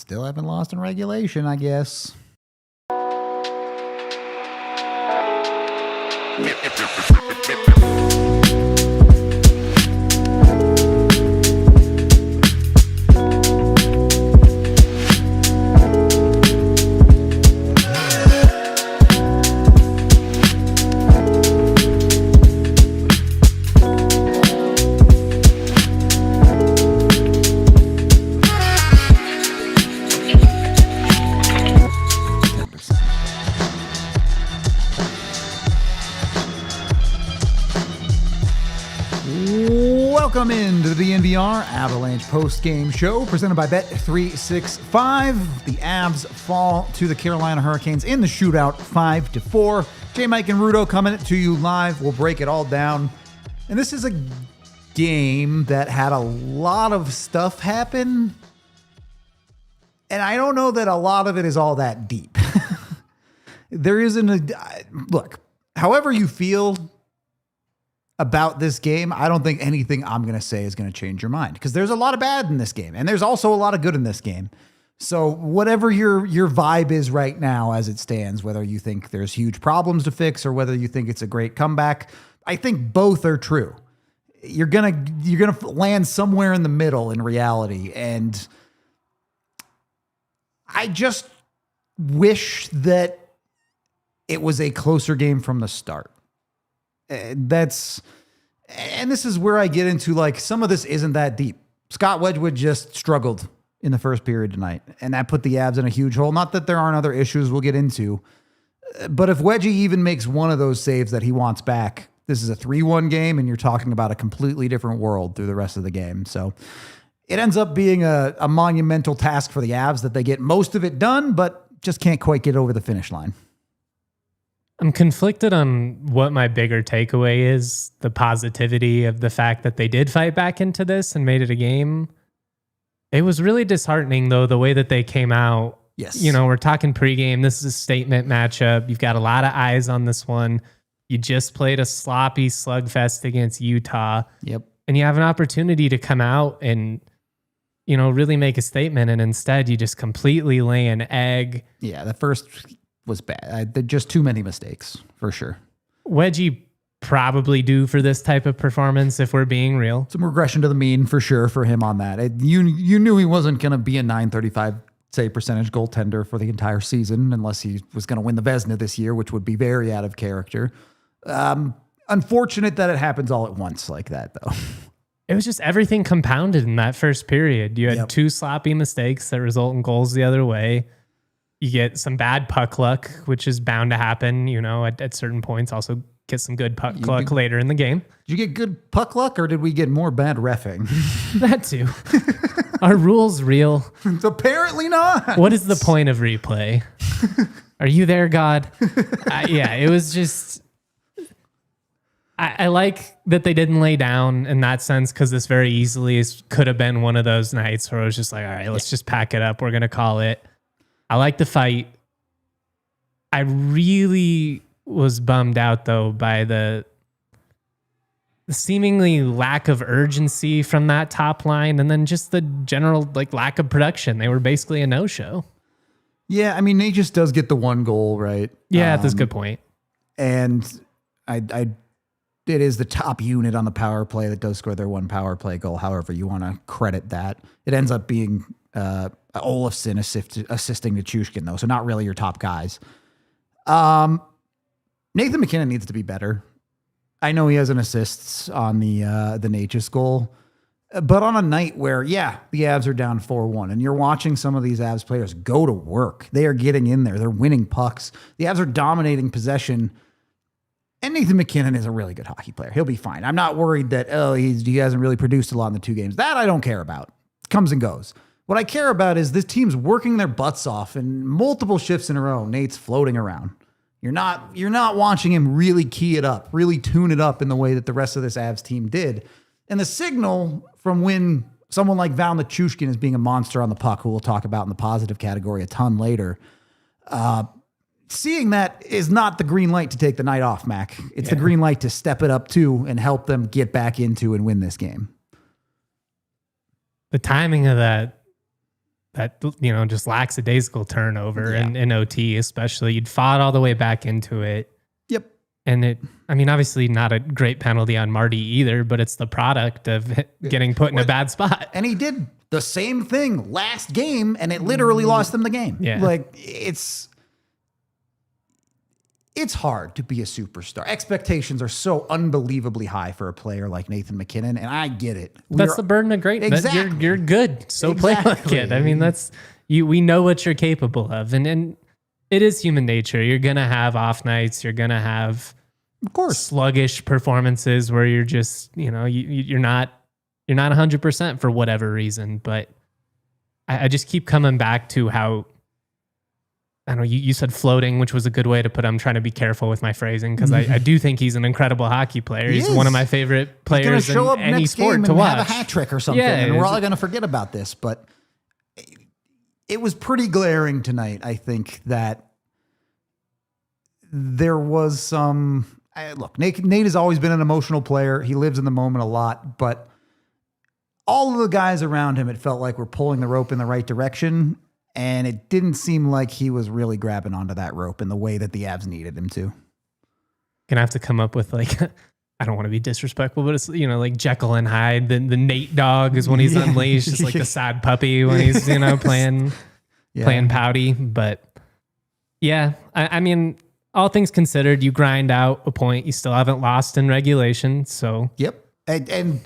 Still haven't lost in regulation, I guess. Welcome into the DNVR Avalanche post-game show presented by Bet365. The Avs fall to the Carolina Hurricanes in the shootout 5-4. J. Mike and Rudo coming to you live. We'll break it all down. And this is a game that had a lot of stuff happen. And I don't know that a lot of it is all that deep. There isn't a... Look, however you feel about this game, I don't think anything I'm going to say is going to change your mind, because there's a lot of bad in this game and there's also a lot of good in this game. So whatever your vibe is right now as it stands, whether you think there's huge problems to fix or whether you think it's a great comeback, I think both are true. You're going to land somewhere in the middle in reality. And I just wish that it was a closer game from the start. And this is where I get into, like, some of this isn't that deep. Scott Wedgwood just struggled in the first period tonight, and that put the Avs in a huge hole. Not that there aren't other issues we'll get into, but if Wedgie even makes one of those saves that he wants back, this is a 3-1 game, and you're talking about a completely different world through the rest of the game. So it ends up being a monumental task for the Avs that they get most of it done, but just can't quite get over the finish line. I'm conflicted on what my bigger takeaway is, the positivity of the fact that they did fight back into this and made it a game. It was really disheartening, though, the way that they came out. Yes. You know, we're talking pregame. This is a statement matchup. You've got a lot of eyes on this one. You just played a sloppy slugfest against Utah. Yep. And you have an opportunity to come out and, you know, really make a statement. And instead, you just completely lay an egg. Yeah, the first was bad. Just too many mistakes, for sure. Wedgie probably due for this type of performance, if we're being real. Some regression to the mean, for sure, for him on that. You knew he wasn't going to be a .935 save percentage goaltender for the entire season unless he was going to win the Vezina this year, which would be very out of character. Unfortunate that it happens all at once like that, though. It was just everything compounded in that first period. You had Yep. two sloppy mistakes that result in goals the other way. You get some bad puck luck, which is bound to happen, you know, at certain points. Also get some good puck luck later in the game. Did you get good puck luck, or did we get more bad reffing? That too. Are rules real? Apparently not. What is the point of replay? Are you there, God? Yeah, it was just... I like that they didn't lay down in that sense, because this very easily could have been one of those nights where it was just like, all right, let's just pack it up. We're going to call it. I like the fight. I really was bummed out, though, by the seemingly lack of urgency from that top line, and then just the general lack of production. They were basically a no-show. Yeah, I mean, Necas does get the one goal, right? Yeah, that's a good point. And it is the top unit on the power play that does score their one power play goal, however you want to credit that. It ends up being Olofsson assisting Nichushkin, though, so not really your top guys. Nathan McKinnon needs to be better. I know he has an assists on the Necas goal, but on a night where, yeah, the Avs are down 4-1, and you're watching some of these Avs players go to work. They are getting in there. They're winning pucks. The Avs are dominating possession. And Nathan McKinnon is a really good hockey player. He'll be fine. I'm not worried that, he hasn't really produced a lot in the two games. That I don't care about. Comes and goes. What I care about is this team's working their butts off in multiple shifts in a row. Nate's floating around. You're not watching him really key it up, really tune it up in the way that the rest of this Avs team did. And the signal from when someone like Val Nichushkin is being a monster on the puck, who we'll talk about in the positive category a ton later, seeing that is not the green light to take the night off, Mac. It's the green light to step it up too and help them get back into and win this game. The timing of that that, just lackadaisical turnover Yeah. in OT, especially. You'd fought all the way back into it. Yep. And obviously not a great penalty on Marty either, but it's the product of getting put in a bad spot. And he did the same thing last game, and it literally lost them the game. Yeah. Like, it's hard to be a superstar. Expectations are so unbelievably high for a player like Nathan MacKinnon, and I get it. That's the burden of greatness. Exactly. You're good. So play like it. I mean, that's we know what you're capable of. And it is human nature. You're going to have off nights. You're going to have, of course, sluggish performances where you're just, you're not 100% for whatever reason. But I just keep coming back to how, I don't know, you said floating, which was a good way to put it. I'm trying to be careful with my phrasing because I do think he's an incredible hockey player. He's one of my favorite players in any sport to watch. Have a hat trick or something, and we're all going to forget about this. But it was pretty glaring tonight, I think, that there was some... Look, Nate has always been an emotional player. He lives in the moment a lot, but all of the guys around him, it felt like were pulling the rope in the right direction. And it didn't seem like he was really grabbing onto that rope in the way that the Avs needed him to. Gonna have to come up with I don't want to be disrespectful, but it's, like Jekyll and Hyde. The Nate dog is when he's unleashed. It's like the sad puppy when he's, playing pouty. But yeah, I mean, all things considered, you grind out a point. You still haven't lost in regulation. So yep. And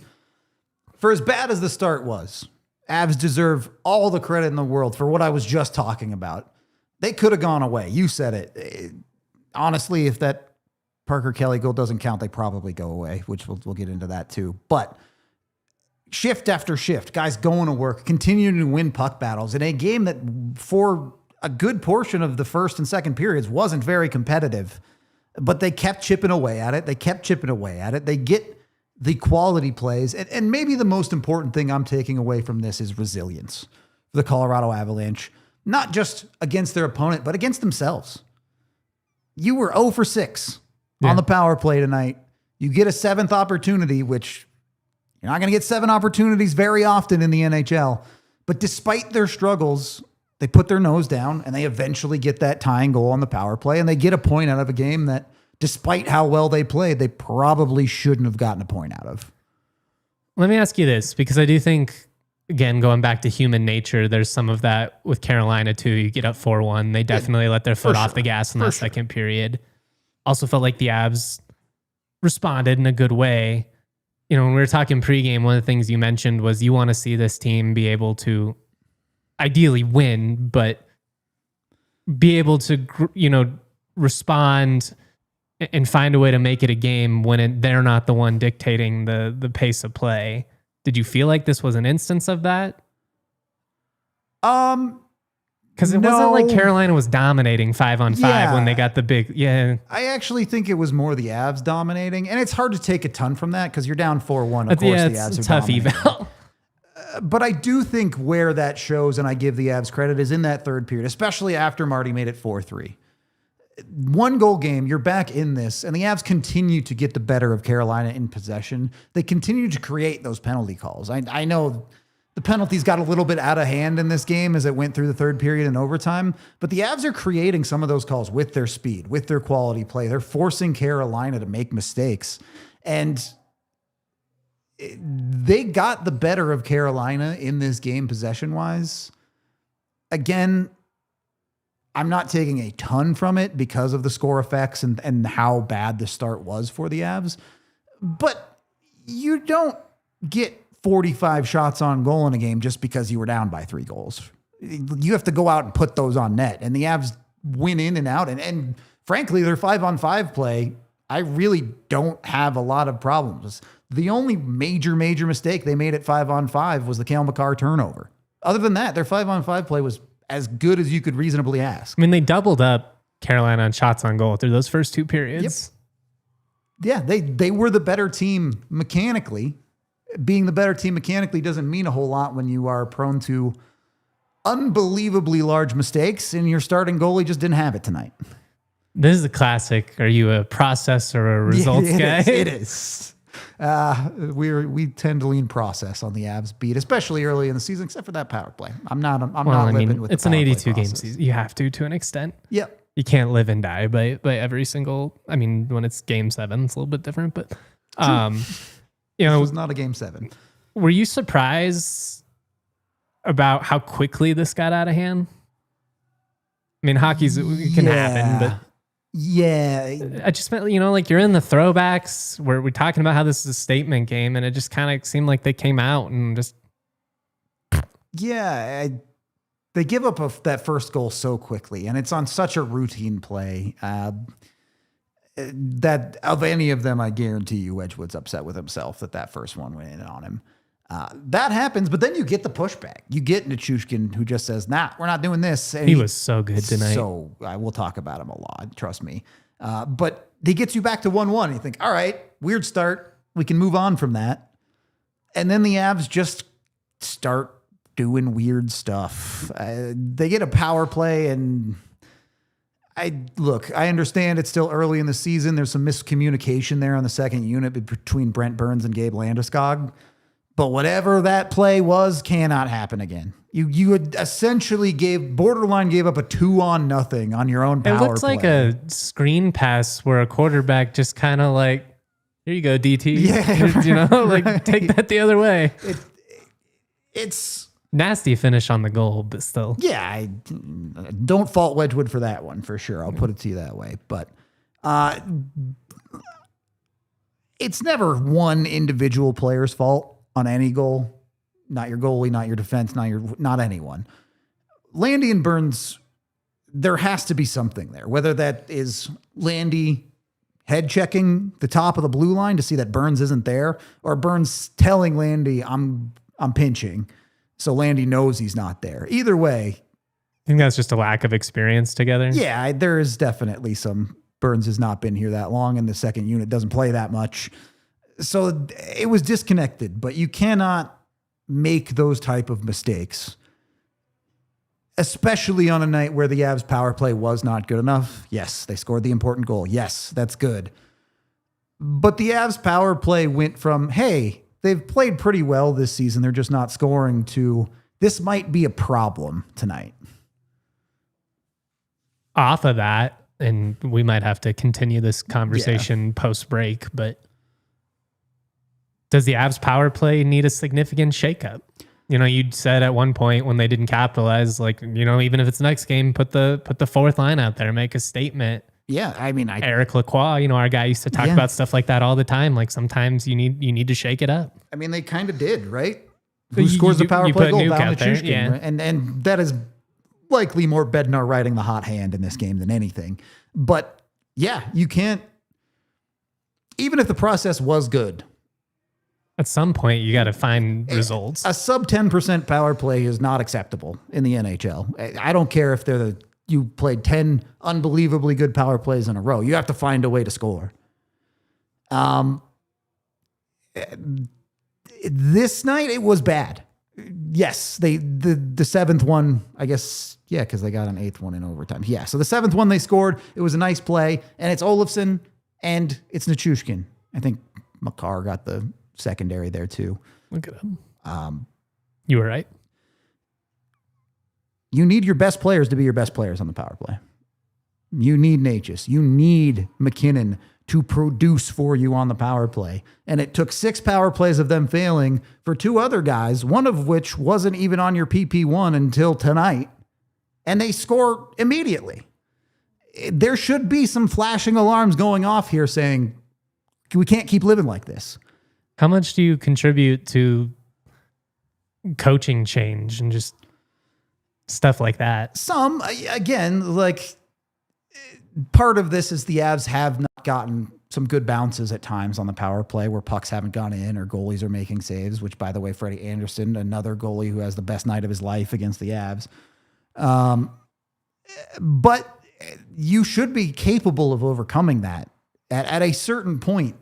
for as bad as the start was, Avs deserve all the credit in the world for what I was just talking about. They could have gone away. You said it. Honestly, if that Parker Kelly goal doesn't count, they probably go away, which we'll get into that too. But shift after shift, guys going to work, continuing to win puck battles in a game that for a good portion of the first and second periods wasn't very competitive, but they kept chipping away at it. They get the quality plays. And maybe the most important thing I'm taking away from this is resilience for the Colorado Avalanche, not just against their opponent, but against themselves. You were 0 for 6 on the power play tonight. You get a 7th opportunity, which you're not going to get 7 opportunities very often in the NHL. But despite their struggles, they put their nose down and they eventually get that tying goal on the power play, and they get a point out of a game that, despite how well they played, they probably shouldn't have gotten a point out of. Let me ask you this, because I do think, again, going back to human nature, there's some of that with Carolina too. You get up 4-1. They definitely let their foot off the gas in that second period. Also felt like the Avs responded in a good way. When we were talking pregame, one of the things you mentioned was you want to see this team be able to ideally win, but be able to, respond and find a way to make it a game when they're not the one dictating the pace of play. Did you feel like this was an instance of that? Because it wasn't like Carolina was dominating 5-on-5 when they got the big... Yeah. I actually think it was more the Avs dominating, and it's hard to take a ton from that because you're down 4-1. Of course, the Avs are tough dominating. eval. But I do think where that shows, and I give the Avs credit, is in that third period, especially after Marty made it 4-3. 1-goal game, you're back in this, and the Avs continue to get the better of Carolina in possession. They continue to create those penalty calls. I know the penalties got a little bit out of hand in this game as it went through the third period and overtime, but the Avs are creating some of those calls with their speed, with their quality play. They're forcing Carolina to make mistakes, and they got the better of Carolina in this game possession-wise. Again, I'm not taking a ton from it because of the score effects and how bad the start was for the Avs. But you don't get 45 shots on goal in a game just because you were down by 3 goals. You have to go out and put those on net. And the Avs win in and out. And frankly, their 5-on-5 play, I really don't have a lot of problems. The only major mistake they made at 5-on-5 was the Cale Makar turnover. Other than that, their 5-on-5 play was as good as you could reasonably ask. I mean, they doubled up Carolina on shots on goal through those first 2 periods. Yep. Yeah, they were the better team mechanically. Being the better team mechanically doesn't mean a whole lot when you are prone to unbelievably large mistakes and your starting goalie just didn't have it tonight. This is a classic. Are you a process or a results guy? It is. We tend to lean process on the Avs beat, especially early in the season, except for that power play. I'm not living with it's the an power play 82 game process. season. You have to an extent. Yep. You can't live and die by every single. I mean, when it's game 7, it's a little bit different, but It was not a game 7. Were you surprised about how quickly this got out of hand? I mean, it can happen, but yeah, I just meant, like you're in the throwbacks where we're talking about how this is a statement game, and it just kind of seemed like they came out and just. Yeah, they give up that first goal so quickly, and it's on such a routine play that of any of them, I guarantee you Wedgwood's upset with himself that first one went in on him. That happens, but then you get the pushback. You get Nichushkin, who just says, nah, we're not doing this. And he was so good tonight. So I will talk about him a lot, trust me. But he gets you back to 1-1. You think, all right, weird start. We can move on from that. And then the Avs just start doing weird stuff. They get a power play, and I understand it's still early in the season. There's some miscommunication there on the second unit between Brent Burns and Gabe Landeskog. But whatever that play was cannot happen again. You had essentially borderline gave up a 2-0 on your own power play. It looks like a screen pass where a quarterback just kind of like, here you go, DT. Yeah, take that the other way. It's nasty finish on the goal, but still. Yeah, I don't fault Wedgwood for that one, for sure. I'll put it to you that way. But it's never one individual player's fault on any goal. Not your goalie, not your defense, not anyone. Landy and Burns, there has to be something there. Whether that is Landy head checking the top of the blue line to see that Burns isn't there, or Burns telling Landy, I'm pinching, so Landy knows he's not there. Either way. I think that's just a lack of experience together. Yeah, there is definitely some. Burns has not been here that long, and the second unit doesn't play that much. So it was disconnected, but you cannot make those type of mistakes, especially on a night where the Avs power play was not good enough. Yes, they scored the important goal. Yes, that's good. But the Avs power play went from, hey, they've played pretty well this season, they're just not scoring, to this might be a problem tonight. Off of that, and we might have to continue this conversation post-break, but does the Avs power play need a significant shakeup? You said at one point when they didn't capitalize, even if it's next game, put the fourth line out there, make a statement. Yeah, I mean, Eric Lacroix, our guy, used to talk about stuff like that all the time. Like sometimes you need to shake it up. I mean, they kind of did, right? Who scores the power play goal? Val Nichushkin, yeah. Right? And that is likely more Bednar riding the hot hand in this game than anything. But yeah, you can't. Even if the process was good, at some point, you got to find results. A sub 10% power play is not acceptable in the NHL. I don't care if you played 10 unbelievably good power plays in a row. You have to find a way to score. This night, it was bad. Yes, the seventh one, I guess, yeah, because they got an eighth one in overtime. Yeah, so the seventh one they scored, it was a nice play, and it's Olofsson and it's Nichushkin. I think Makar got the secondary there too. Look at him. You were right. You need your best players to be your best players on the power play. You need Necas. You need McKinnon to produce for you on the power play. And it took 6 power plays of them failing for 2 other guys, one of which wasn't even on your PP1 until tonight. And they score immediately. There should be some flashing alarms going off here saying, we can't keep living like this. How much do you contribute to coaching change and just stuff like that? Some, again, part of this is the Avs have not gotten some good bounces at times on the power play where pucks haven't gone in or goalies are making saves, which, by the way, Freddie Anderson, another goalie who has the best night of his life against the Avs. But you should be capable of overcoming that at a certain point.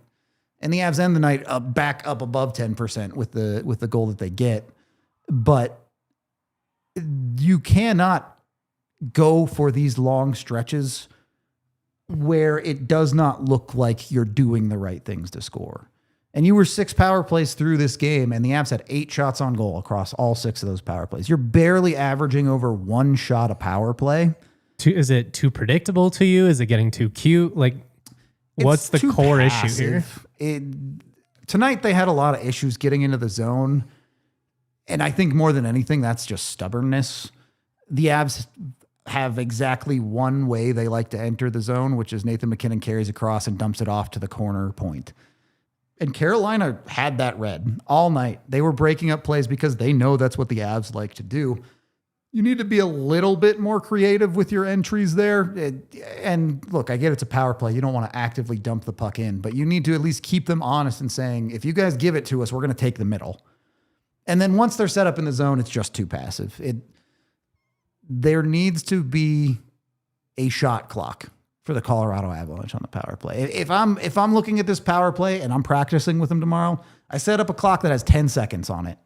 And the Avs end the night back up above 10% with the goal that they get. But you cannot go for these long stretches where it does not look like you're doing the right things to score. And you were 6 power plays through this game, and the Avs had 8 shots on goal across all 6 of those power plays. You're barely averaging over 1 shot a power play. Is it too predictable to you? Is it getting too cute? Like, what's the core issue here? Tonight, they had a lot of issues getting into the zone. And I think more than anything, that's just stubbornness. The Avs have exactly one way they like to enter the zone, which is Nathan MacKinnon carries across and dumps it off to the corner point. And Carolina had that read all night. They were breaking up plays because they know that's what the Avs like to do. You need to be a little bit more creative with your entries there. And look, I get it's a power play. You don't want to actively dump the puck in, but you need to at least keep them honest and saying, if you guys give it to us, we're going to take the middle. And then once they're set up in the zone, it's just too passive. There needs to be a shot clock for the Colorado Avalanche on the power play. If I'm looking at this power play and I'm practicing with them tomorrow, I set up a clock that has 10 seconds on it.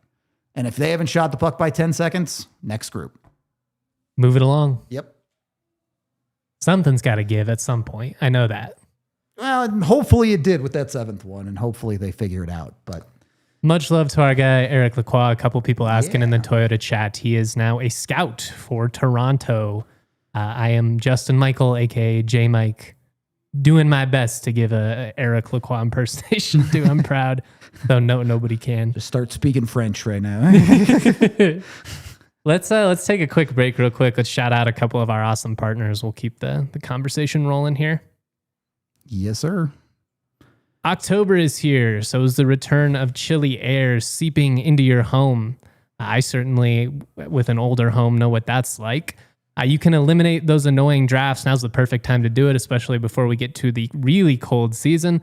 And if they haven't shot the puck by 10 seconds, next group. Move it along. Yep. Something's got to give at some point. I know that. Well, hopefully it did with that 7th one, and hopefully they figure it out. But much love to our guy, Eric Lacroix. A couple people asking in the Toyota chat. He is now a scout for Toronto. I am Justin Michael, a.k.a. J-Mike, doing my best to give a Eric Lacroix impersonation, too. I'm proud, though nobody can. Just start speaking French right now. Let's take a quick break real quick. Let's shout out a couple of our awesome partners. We'll keep the conversation rolling here. Yes, sir. October is here, so is the return of chilly air seeping into your home. I certainly, with an older home, know what that's like. You can eliminate those annoying drafts. Now's the perfect time to do it, especially before we get to the really cold season.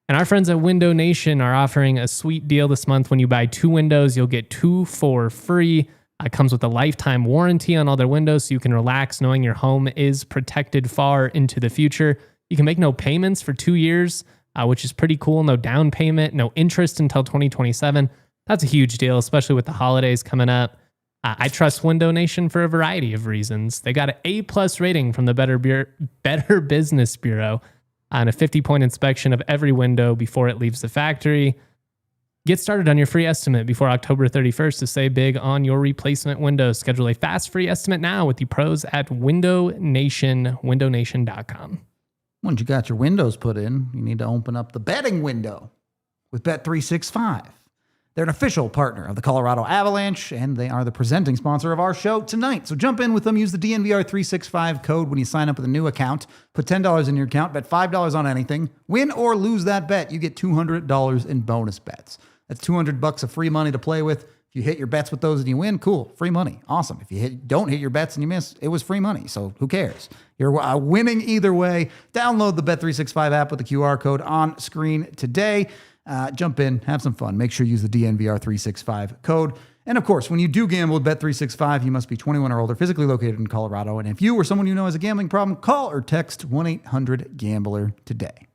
And our friends at Window Nation are offering a sweet deal this month. When you buy 2 windows, you'll get 2 for free. It comes with a lifetime warranty on all their windows, so you can relax knowing your home is protected far into the future. You can make no payments for 2 years, which is pretty cool. No down payment, no interest until 2027. That's a huge deal, especially with the holidays coming up. I trust Window Nation for a variety of reasons. They got an A+ rating from the Better Business Bureau and a 50-point inspection of every window before it leaves the factory. Get started on your free estimate before October 31st to save big on your replacement windows. Schedule a fast free estimate now with the pros at Window Nation, windownation.com. Once you got your windows put in, you need to open up the betting window with Bet365. They're an official partner of the Colorado Avalanche, and they are the presenting sponsor of our show tonight. So jump in with them. Use the DNVR 365 code when you sign up with a new account. Put $10 in your account. Bet $5 on anything. Win or lose that bet, you get $200 in bonus bets. That's $200 of free money to play with. If you hit your bets with those and you win, cool, free money, awesome. If you don't hit your bets and you miss, it was free money, so who cares? You're winning either way. Download the Bet365 app with the QR code on screen today. Jump in, have some fun. Make sure you use the DNVR 365 code. And of course, when you do gamble with Bet365, you must be 21 or older, physically located in Colorado. And if you or someone you know has a gambling problem, call or text 1-800-GAMBLER today.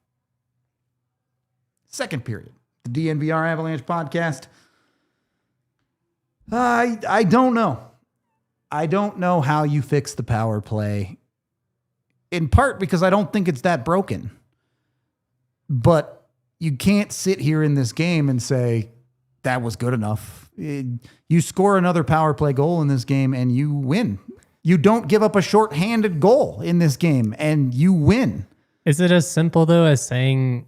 Second period, the DNVR Avalanche podcast. I don't know. I don't know how you fix the power play, in part because I don't think it's that broken. But you can't sit here in this game and say, that was good enough. You score another power play goal in this game and you win. You don't give up a shorthanded goal in this game and you win. Is it as simple, though, as saying...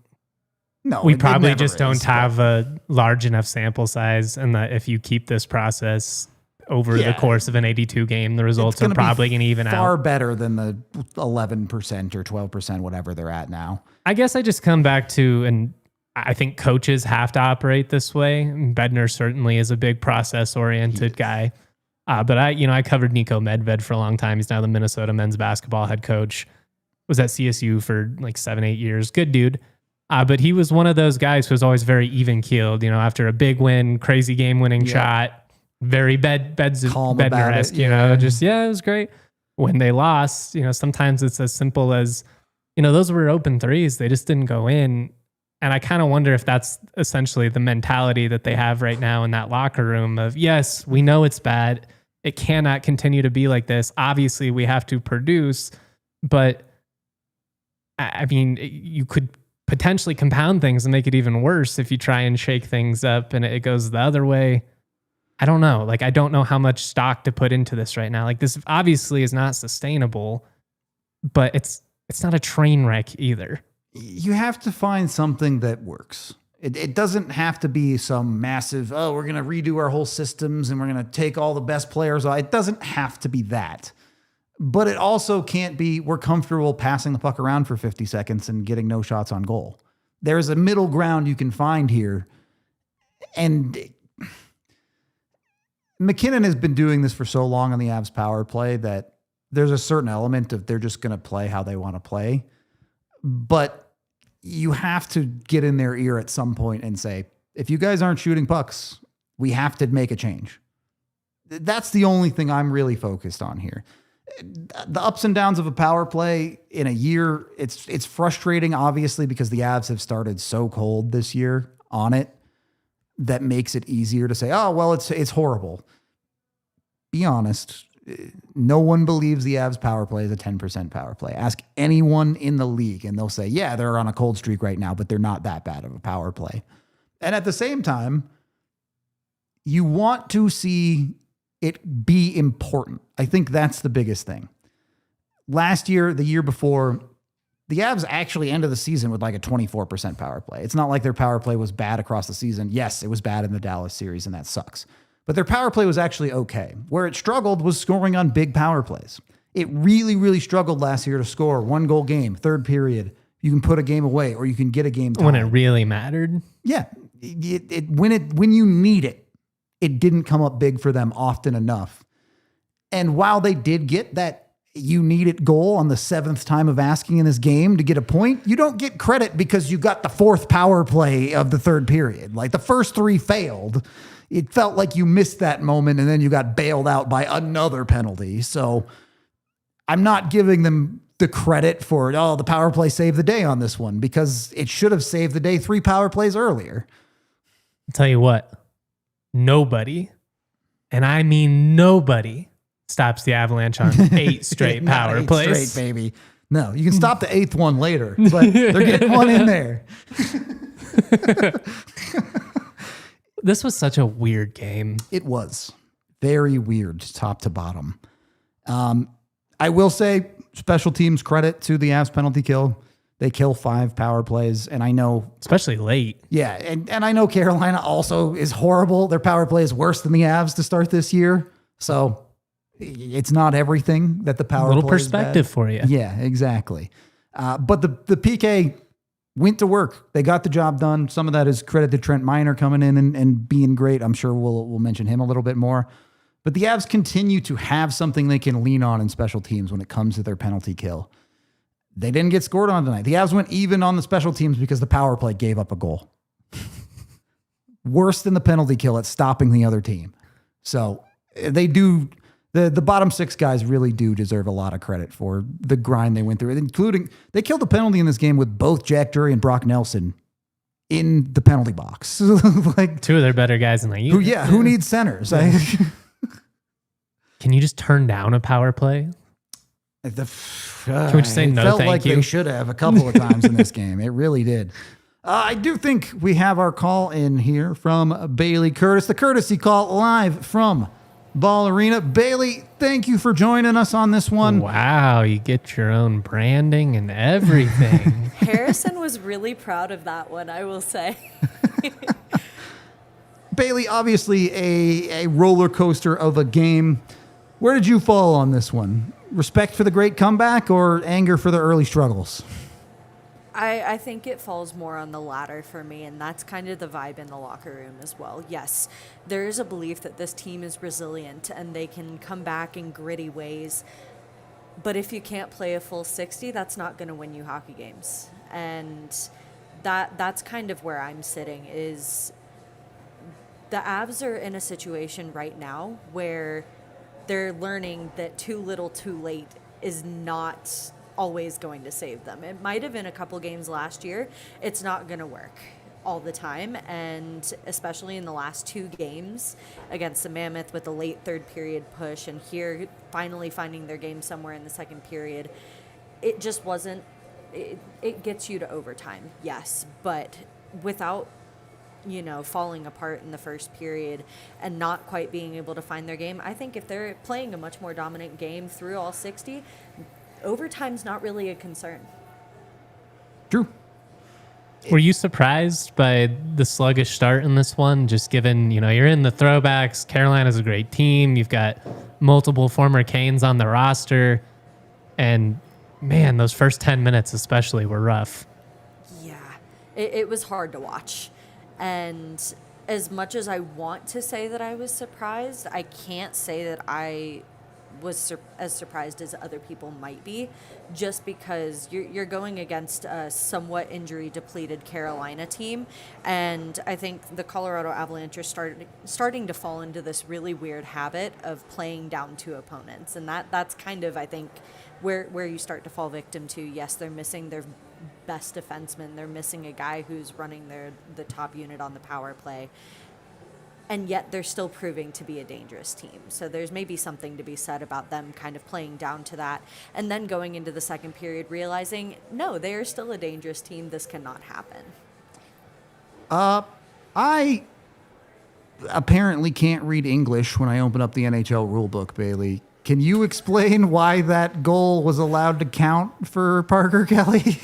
No, we probably just don't have a large enough sample size, and that if you keep this process over the course of an 82 game, the results are probably going to even out. Far better than the 11% or 12%, whatever they're at now. I guess I just come back to, and I think coaches have to operate this way. Bednar certainly is a big process-oriented guy. But I covered Nico Medved for a long time. He's now the Minnesota men's basketball head coach. Was at CSU for like 7-8 years. Good dude. But he was one of those guys who was always very even-keeled. After a big win, crazy game-winning shot, very Bednar-esque. It was great. When they lost, sometimes it's as simple as, those were open threes. They just didn't go in. And I kind of wonder if that's essentially the mentality that they have right now in that locker room of, yes, we know it's bad. It cannot continue to be like this. Obviously, we have to produce. But, I mean, you could potentially compound things and make it even worse if you try and shake things up and it goes the other way. I don't know. Like, I don't know how much stock to put into this right now. Like, this obviously is not sustainable, but it's not a train wreck either. You have to find something that works. It doesn't have to be some massive, oh, we're going to redo our whole systems and we're going to take all the best players. It doesn't have to be that. But it also can't be, we're comfortable passing the puck around for 50 seconds and getting no shots on goal. There's a middle ground you can find here. And McKinnon has been doing this for so long on the Avs power play that there's a certain element of they're just going to play how they want to play. But you have to get in their ear at some point and say, if you guys aren't shooting pucks, we have to make a change. That's the only thing I'm really focused on here. The ups and downs of a power play in a year, it's frustrating, obviously, because the Avs have started so cold this year on it. That makes it easier to say, oh, well, it's horrible. Be honest. No one believes the Avs power play is a 10% power play. Ask anyone in the league and they'll say, yeah, they're on a cold streak right now, but they're not that bad of a power play. And at the same time, you want to see it be important. I think that's the biggest thing. Last year, the year before, the Avs actually ended the season with like a 24% power play. It's not like their power play was bad across the season. Yes, it was bad in the Dallas series, and that sucks. But their power play was actually okay. Where it struggled was scoring on big power plays. It really, really struggled last year to score 1-goal game, third period. You can put a game away, or you can get a game tied. When it really mattered. Yeah. When you need it, it didn't come up big for them often enough. And while they did get that you need it goal on the 7th time of asking in this game to get a point, you don't get credit because you got the 4th power play of the third period. Like the first 3 failed. It felt like you missed that moment and then you got bailed out by another penalty. So I'm not giving them the credit for, oh, the power play saved the day on this one, because it should have saved the day 3 power plays earlier. I'll tell you what, nobody, and I mean nobody, stops the Avalanche on 8 straight power plays. Straight, baby. No, you can stop the 8th one later, but they're getting one in there. This was such a weird game. It was very weird, top to bottom. I will say special teams credit to the Avs penalty kill. They kill 5 power plays, and I know... Especially late. Yeah, and I know Carolina also is horrible. Their power play is worse than the Avs to start this year, so... It's not everything that the power play is bad. Little perspective for you. Yeah, exactly. But the PK went to work. They got the job done. Some of that is credit to Trent Miner coming in and being great. I'm sure we'll mention him a little bit more. But the Avs continue to have something they can lean on in special teams when it comes to their penalty kill. They didn't get scored on tonight. The Avs went even on the special teams because the power play gave up a goal. Worse than the penalty kill at stopping the other team. So they do... The bottom 6 guys really do deserve a lot of credit for the grind they went through, including they killed the penalty in this game with both Jack Drury and Brock Nelson in the penalty box. Like 2 of their better guys in the unit. Who needs centers? Can you just turn down a power play? Can we just say no, felt thank like you? They should have a couple of times in this game. It really did. I do think we have our call in here from Bailey Curtis, the courtesy call live from Ball Arena. Bailey, thank you for joining us on this one. Wow, you get your own branding and everything. Harrison was really proud of that one, I will say. Bailey, obviously a roller coaster of a game. Where did you fall on this one? Respect for the great comeback or anger for the early struggles? I think it falls more on the latter for me, and that's kind of the vibe in the locker room as well. Yes, there is a belief that this team is resilient and they can come back in gritty ways, but if you can't play a full 60, that's not going to win you hockey games. And that's kind of where I'm sitting, is the Avs are in a situation right now where they're learning that too little too late is not always going to save them. It might have been a couple games last year. It's not going to work all the time, and especially in the last 2 games against the Mammoth with a late third period push, and here finally finding their game somewhere in the second period. It just wasn't it gets you to overtime, yes, but without falling apart in the first period and not quite being able to find their game. I think if they're playing a much more dominant game through all 60, overtime's not really a concern. True. Were you surprised by the sluggish start in this one? Just given, you're in the throwbacks. Carolina's a great team. You've got multiple former Canes on the roster. And man, those first 10 minutes especially were rough. Yeah, it was hard to watch. And as much as I want to say that I was surprised, I can't say that I was as surprised as other people might be, just because you're going against a somewhat injury-depleted Carolina team. And I think the Colorado Avalanche are starting to fall into this really weird habit of playing down to opponents. And that's kind of, I think, where you start to fall victim to. Yes, they're missing their best defenseman. They're missing a guy who's running the top unit on the power play. And yet they're still proving to be a dangerous team. So there's maybe something to be said about them kind of playing down to that. And then going into the second period, realizing, no, they are still a dangerous team. This cannot happen. I apparently can't read English when I open up the NHL rulebook, Bailey. Can you explain why that goal was allowed to count for Parker Kelly?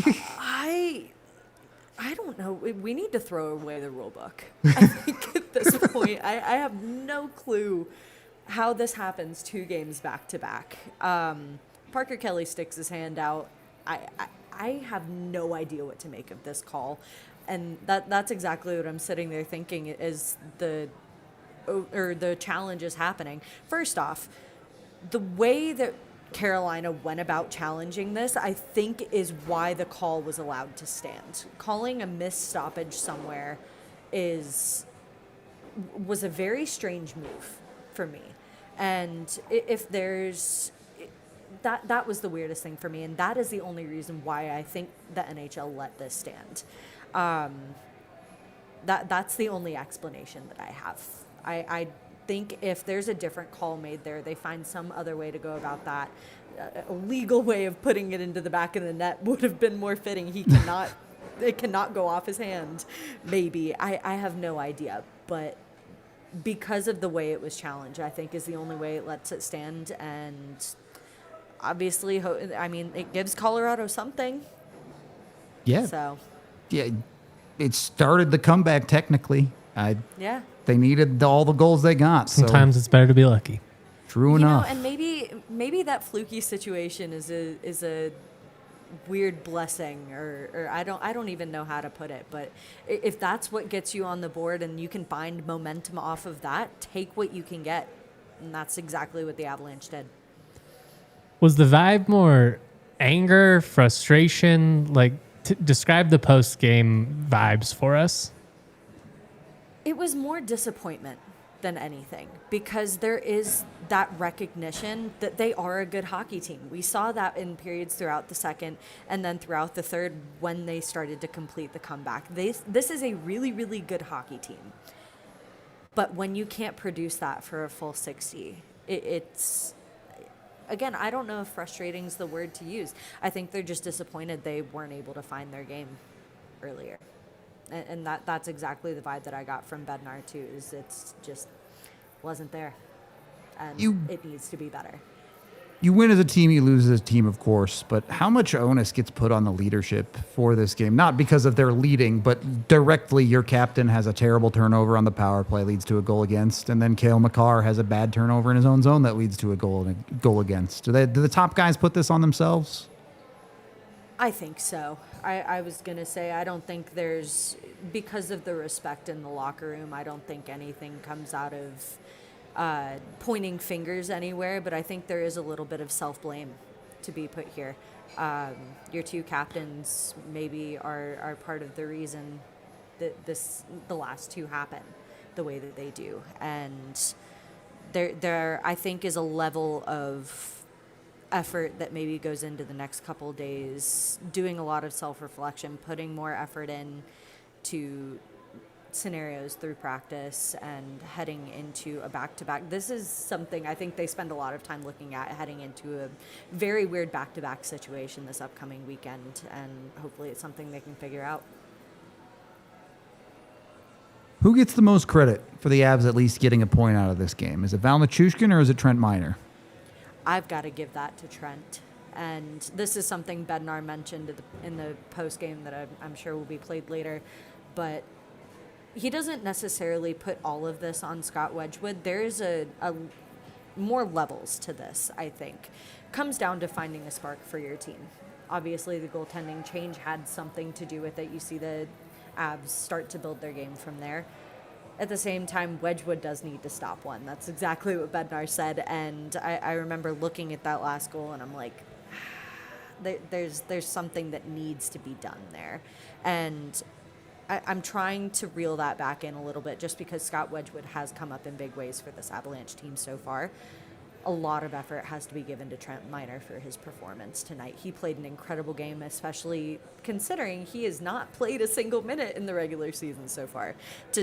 I don't know. We need to throw away the rule book. I think at this point, I have no clue how this happens 2 games back to back. Parker Kelly sticks his hand out. I have no idea what to make of this call. And that's exactly what I'm sitting there thinking is the challenge is happening. First off, the way that Carolina went about challenging this, I think, is why the call was allowed to stand. Calling a missed stoppage somewhere was a very strange move for me. And if there's that was the weirdest thing for me, and that is the only reason why I think the NHL let this stand. That's the only explanation that I have. I think if there's a different call made there, they find some other way to go about that. A legal way of putting it into the back of the net would have been more fitting. It cannot go off his hand. Maybe. I have no idea. But because of the way it was challenged, I think is the only way it lets it stand. And obviously, it gives Colorado something. Yeah. So. Yeah. It started the comeback technically. Yeah. They needed all the goals they got. Sometimes it's better to be lucky. True enough. And maybe that fluky situation is a weird blessing, or I don't even know how to put it. But if that's what gets you on the board and you can find momentum off of that, take what you can get, and that's exactly what the Avalanche did. Was the vibe more anger, frustration? Like, describe the post-game vibes for us. It was more disappointment than anything, because there is that recognition that they are a good hockey team. We saw that in periods throughout the second and then throughout the third when they started to complete the comeback. This is a really, really good hockey team. But when you can't produce that for a full 60, it's... Again, I don't know if frustrating is the word to use. I think they're just disappointed they weren't able to find their game earlier. And that's exactly the vibe that I got from Bednar too, is it's just wasn't there. And it needs to be better. You win as a team, you lose as a team, of course, but how much onus gets put on the leadership for this game? Not because of their leading, but directly your captain has a terrible turnover on the power play, leads to a goal against, and then Cale Makar has a bad turnover in his own zone that leads to a goal against. Do the top guys put this on themselves? I think so. I was going to say, I don't think there's, because of the respect in the locker room, I don't think anything comes out of pointing fingers anywhere, but I think there is a little bit of self-blame to be put here. Your 2 captains maybe are part of the reason that the last 2 happen the way that they do. And there I think is a level of effort that maybe goes into the next couple days, doing a lot of self-reflection, putting more effort in to scenarios through practice and heading into a back-to-back. This is something I think they spend a lot of time looking at, heading into a very weird back-to-back situation this upcoming weekend, and hopefully it's something they can figure out. Who gets the most credit for the Avs at least getting a point out of this game? Is it Val Nichushkin or is it Trent Miner? I've got to give that to Trent. And this is something Bednar mentioned in the post game that I'm sure will be played later. But he doesn't necessarily put all of this on Scott Wedgwood. There is a more levels to this, I think. Comes down to finding a spark for your team. Obviously, the goaltending change had something to do with it. You see the Avs start to build their game from there. At the same time, Wedgwood does need to stop one. That's exactly what Bednar said. And I remember looking at that last goal, and I'm like, there's something that needs to be done there. And I'm trying to reel that back in a little bit, just because Scott Wedgwood has come up in big ways for this Avalanche team so far. A lot of effort has to be given to Trent Miner for his performance tonight. He played an incredible game, especially considering he has not played a single minute in the regular season so far.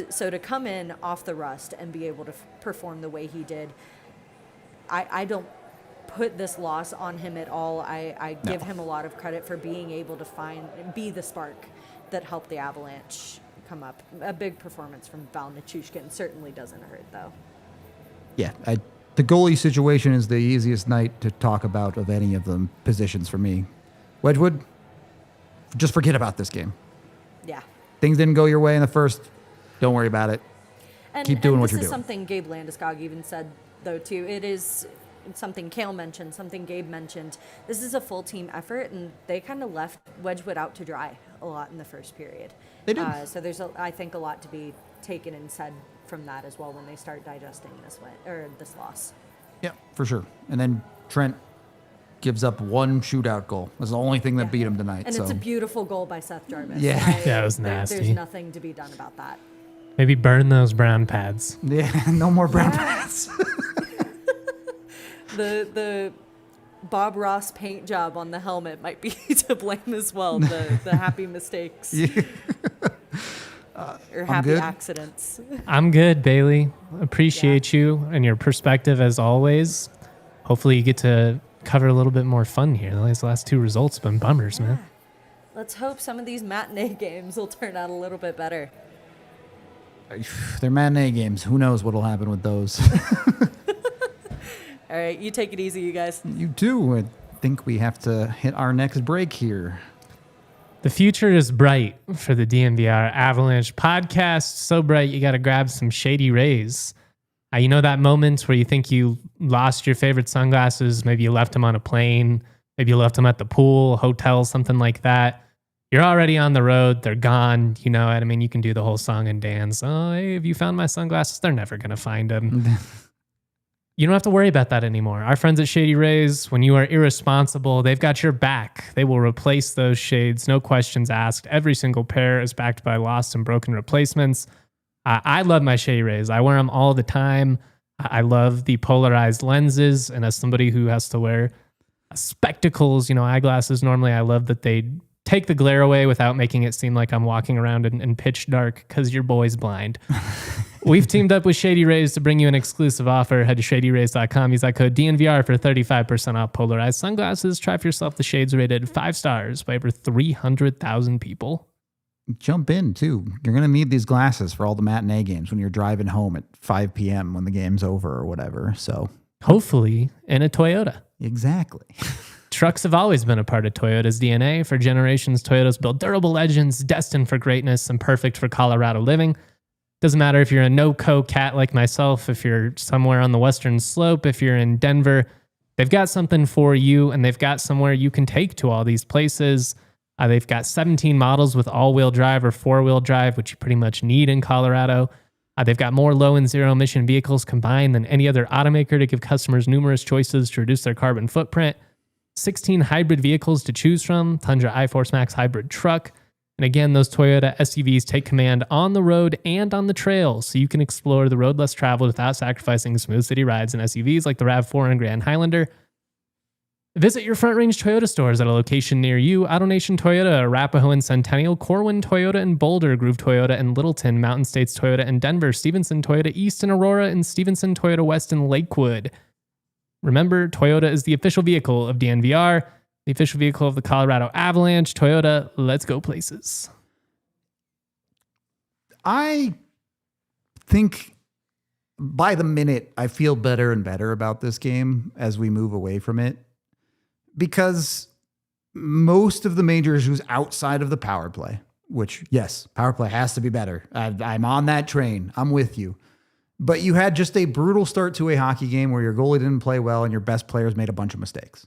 So to come in off the rust and be able to perform the way he did, I don't put this loss on him at all. I give him a lot of credit for being able to be the spark that helped the Avalanche come up. A big performance from Val Nichushkin certainly doesn't hurt, though. Yeah, the goalie situation is the easiest night to talk about of any of the positions for me. Wedgwood, just forget about this game. Yeah. Things didn't go your way in the first. Don't worry about it. Keep doing what you're doing. This is something Gabe Landeskog even said, though, too. It is something Kale mentioned, something Gabe mentioned. This is a full team effort, and they kind of left Wedgwood out to dry a lot in the first period. They did. So there's, I think, a lot to be taken and said from that as well when they start digesting this loss. Yeah, for sure. And then Trent gives up one shootout goal. That's the only thing that beat him tonight. And it's a beautiful goal by Seth Jarvis. Yeah. Yeah, it was nasty. There's nothing to be done about that. Maybe burn those brown pads. Yeah, no more brown pads. The Bob Ross paint job on the helmet might be to blame as well. The happy mistakes. Yeah. Or happy accidents. I'm good, Bailey. Appreciate you and your perspective as always. Hopefully you get to cover a little bit more fun here. These last two results have been bummers, man. Let's hope some of these matinee games will turn out a little bit better. They're matinee games. Who knows what'll happen with those? All right, you take it easy, you guys. You too. I think we have to hit our next break here. The future is bright for the DNVR Avalanche podcast. So bright, you got to grab some Shady Rays. You know that moment where you think you lost your favorite sunglasses? Maybe you left them on a plane. Maybe you left them at the pool, hotel, something like that. You're already on the road. They're gone. You know what I mean? You can do the whole song and dance. Oh, hey, have you found my sunglasses? They're never going to find them. You don't have to worry about that anymore. Our friends at Shady Rays, when you are irresponsible, they've got your back. They will replace those shades, no questions asked. Every single pair is backed by lost and broken replacements. I love my Shady Rays. I wear them all the time. I love the polarized lenses. And as somebody who has to wear spectacles, eyeglasses, normally I love that they take the glare away without making it seem like I'm walking around in pitch dark because your boy's blind. We've teamed up with Shady Rays to bring you an exclusive offer. Head to shadyrays.com. Use that code DNVR for 35% off polarized sunglasses. Try for yourself the shades rated 5 stars by over 300,000 people. Jump in, too. You're going to need these glasses for all the matinee games when you're driving home at 5 p.m. when the game's over or whatever. So hopefully in a Toyota. Exactly. Trucks have always been a part of Toyota's DNA. For generations, Toyota's built durable legends destined for greatness and perfect for Colorado living. Doesn't matter if you're a no-co cat like myself, if you're somewhere on the western slope, if you're in Denver, they've got something for you, and they've got somewhere you can take to all these places. They've got 17 models with all-wheel drive or four-wheel drive, which you pretty much need in Colorado. They've got more low and zero-emission vehicles combined than any other automaker to give customers numerous choices to reduce their carbon footprint. 16 hybrid vehicles to choose from, Tundra iForce Max hybrid truck. And again, those Toyota SUVs take command on the road and on the trail, so you can explore the road less traveled without sacrificing smooth city rides in SUVs like the RAV4 and Grand Highlander. Visit your Front Range Toyota stores at a location near you. AutoNation Toyota, Arapahoe and Centennial, Corwin Toyota and Boulder, Groove Toyota and Littleton, Mountain States Toyota and Denver, Stevenson Toyota East and Aurora, and Stevenson Toyota West and Lakewood. Remember, Toyota is the official vehicle of DNVR, the official vehicle of the Colorado Avalanche. Toyota, let's go places. I think by the minute, I feel better and better about this game as we move away from it, because most of the major issues outside of the power play, which, yes, power play has to be better. I'm on that train. I'm with you. But you had just a brutal start to a hockey game where your goalie didn't play well and your best players made a bunch of mistakes.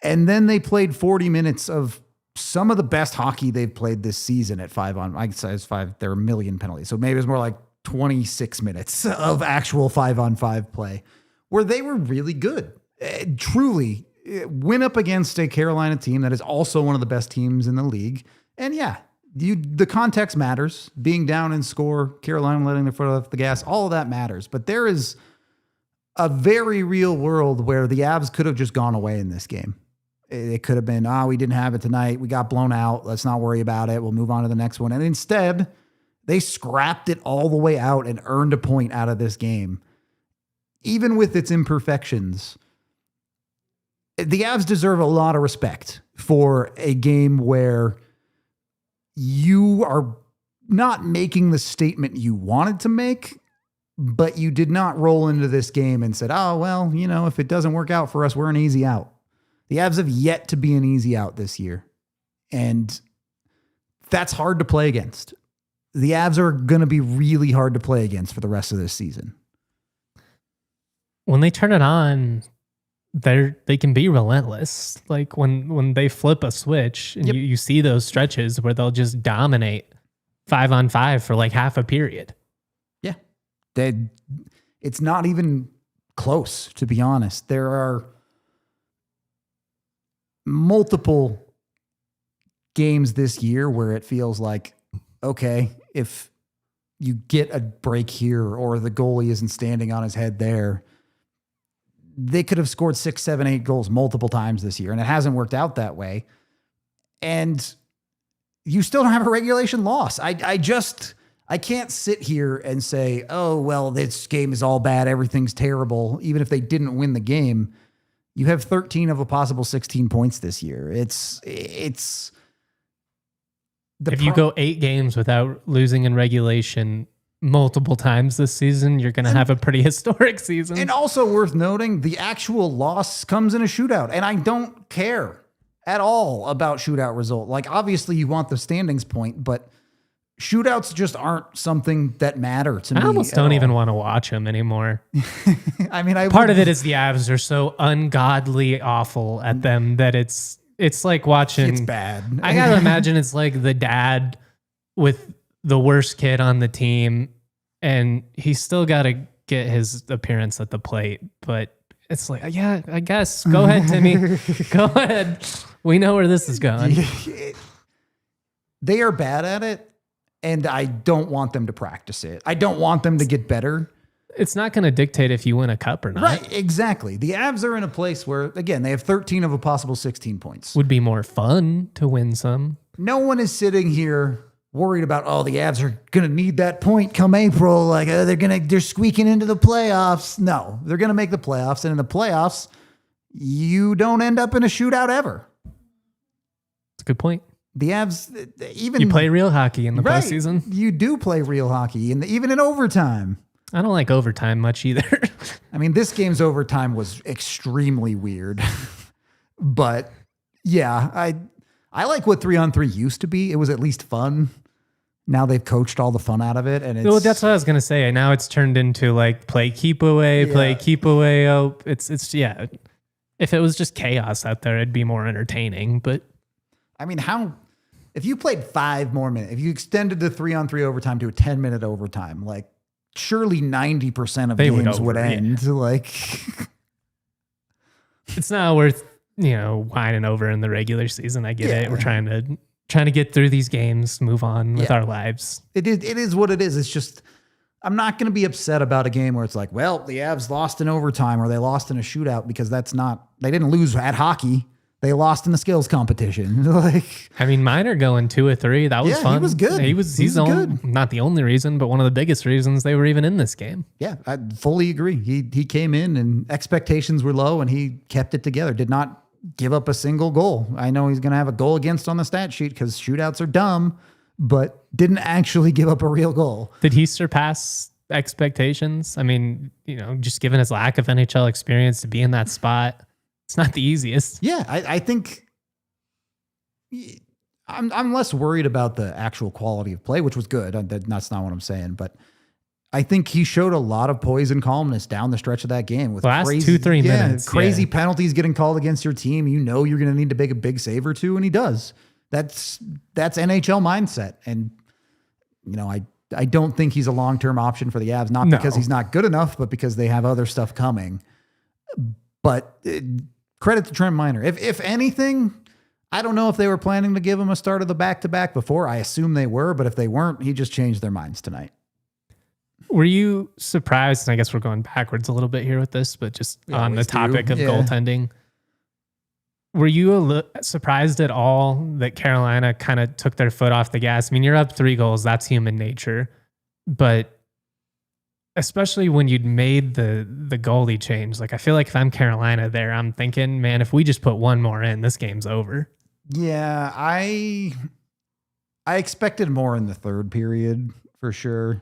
And then they played 40 minutes of some of the best hockey they've played this season at 5-on. I say it's 5. There are a million penalties. So maybe it's more like 26 minutes of actual 5-on-5 play where they were really good. Truly went up against a Carolina team that is also one of the best teams in the league. And yeah, the context matters. Being down in score, Carolina letting their foot off the gas, all of that matters. But there is a very real world where the Avs could have just gone away in this game. It could have been, we didn't have it tonight. We got blown out. Let's not worry about it. We'll move on to the next one. And instead, they scrapped it all the way out and earned a point out of this game. Even with its imperfections, the Avs deserve a lot of respect for a game where you are not making the statement you wanted to make, but you did not roll into this game and said, oh, well, if it doesn't work out for us, we're an easy out. The Avs have yet to be an easy out this year. And that's hard to play against. The Avs are going to be really hard to play against for the rest of this season. When they turn it on, they can be relentless. Like when they flip a switch and you see those stretches where they'll just dominate 5-on-5 for like half a period. Yeah. It's not even close, to be honest. There are multiple games this year where it feels like, okay, if you get a break here or the goalie isn't standing on his head there, they could have scored 6, 7, 8 goals multiple times this year, and it hasn't worked out that way. And you still don't have a regulation loss. I can't sit here and say, oh, well, this game is all bad. Everything's terrible. Even if they didn't win the game, you have 13 of a possible 16 points this year. If you go 8 games without losing in regulation multiple times this season, you're going to have a pretty historic season. And also worth noting, the actual loss comes in a shootout. And I don't care at all about shootout result. Like, obviously you want the standings point, but shootouts just aren't something that matter to me. I almost don't even want to watch them anymore. I mean, part of it is the Avs are so ungodly awful at them that it's like watching. It's bad. I gotta imagine it's like the dad with the worst kid on the team, and he's still got to get his appearance at the plate. But it's like, yeah, I guess. Go ahead, Timmy. Go ahead. We know where this is going. They are bad at it, and I don't want them to practice it. I don't want them to get better. It's not going to dictate if you win a cup or not. Right, exactly. The Avs are in a place where, again, they have 13 of a possible 16 points. Would be more fun to win some. No one is sitting here worried about, oh, the Avs are going to need that point come April. Like, they're squeaking into the playoffs. No, they're going to make the playoffs. And in the playoffs, you don't end up in a shootout ever. That's a good point. The Avs, even... You play real hockey in the postseason. You do play real hockey, and even in overtime. I don't like overtime much either. I mean, this game's overtime was extremely weird. But, yeah, I like what 3-on-3 used to be. It was at least fun. Now they've coached all the fun out of it. And well, that's what I was going to say. Now it's turned into like play keep away. Oh, it's yeah. If it was just chaos out there, it'd be more entertaining. But I mean, if you played 5 more minutes, if you extended the 3-on-3 overtime to a 10-minute overtime, like surely 90% of games would end. Like, it's not worth, whining over in the regular season. I get it. We're trying to get through these games, move on with our lives. It is what it is. It's just, I'm not going to be upset about a game where it's like, well, the Avs lost in overtime or they lost in a shootout because they didn't lose at hockey. They lost in the skills competition. Like, I mean, Miner going 2 or 3, that was fun. He was good. He's good. Not the only reason, but one of the biggest reasons they were even in this game. Yeah, I fully agree. He came in and expectations were low and he kept it together. Did not give up a single goal. I know he's going to have a goal against on the stat sheet because shootouts are dumb, but didn't actually give up a real goal. Did he surpass expectations? I mean, just given his lack of NHL experience to be in that spot, it's not the easiest. Yeah, I think I'm less worried about the actual quality of play, which was good. That's not what I'm saying, but I think he showed a lot of poise and calmness down the stretch of that game with last crazy, 2-3 minutes. Crazy penalties getting called against your team. You're going to need to make a big save or two, and he does. That's NHL mindset, and I don't think he's a long-term option for the Avs, not because he's not good enough, but because they have other stuff coming. But credit to Trent Miner. If anything, I don't know if they were planning to give him a start of the back-to-back before. I assume they were, but if they weren't, he just changed their minds tonight. Were you surprised? And I guess we're going backwards a little bit here with this, but just on the topic of goaltending. Were you surprised at all that Carolina kind of took their foot off the gas? I mean, you're up 3 goals. That's human nature. But especially when you'd made the goalie change, like I feel like if I'm Carolina there, I'm thinking, man, if we just put one more in, this game's over. Yeah, I expected more in the third period for sure.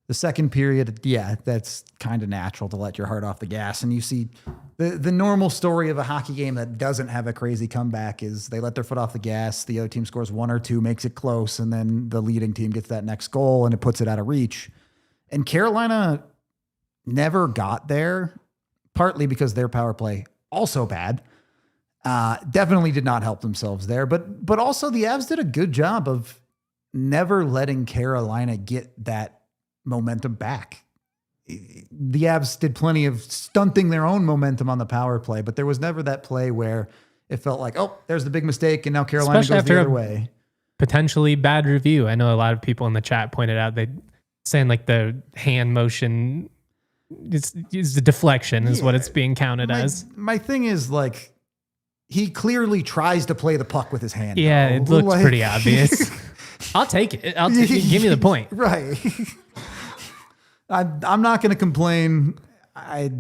The second period, yeah, that's kind of natural to let your heart off the gas. And you see the normal story of a hockey game that doesn't have a crazy comeback is they let their foot off the gas. The other team scores 1 or 2, makes it close, and then the leading team gets that next goal and it puts it out of reach. And Carolina never got there, partly because their power play also bad. Definitely did not help themselves there, but also the Avs did a good job of never letting Carolina get that momentum back. The Avs did plenty of stunting their own momentum on the power play, but there was never that play where it felt like, oh, there's the big mistake, and now Carolina goes the other way. Potentially bad review. I know a lot of people in the chat pointed out they saying like the hand motion is the deflection is what it's being counted as. My thing is like he clearly tries to play the puck with his hand. Yeah, it looks pretty obvious. I'll take it. Give me the point. Right. I'm not going to complain. I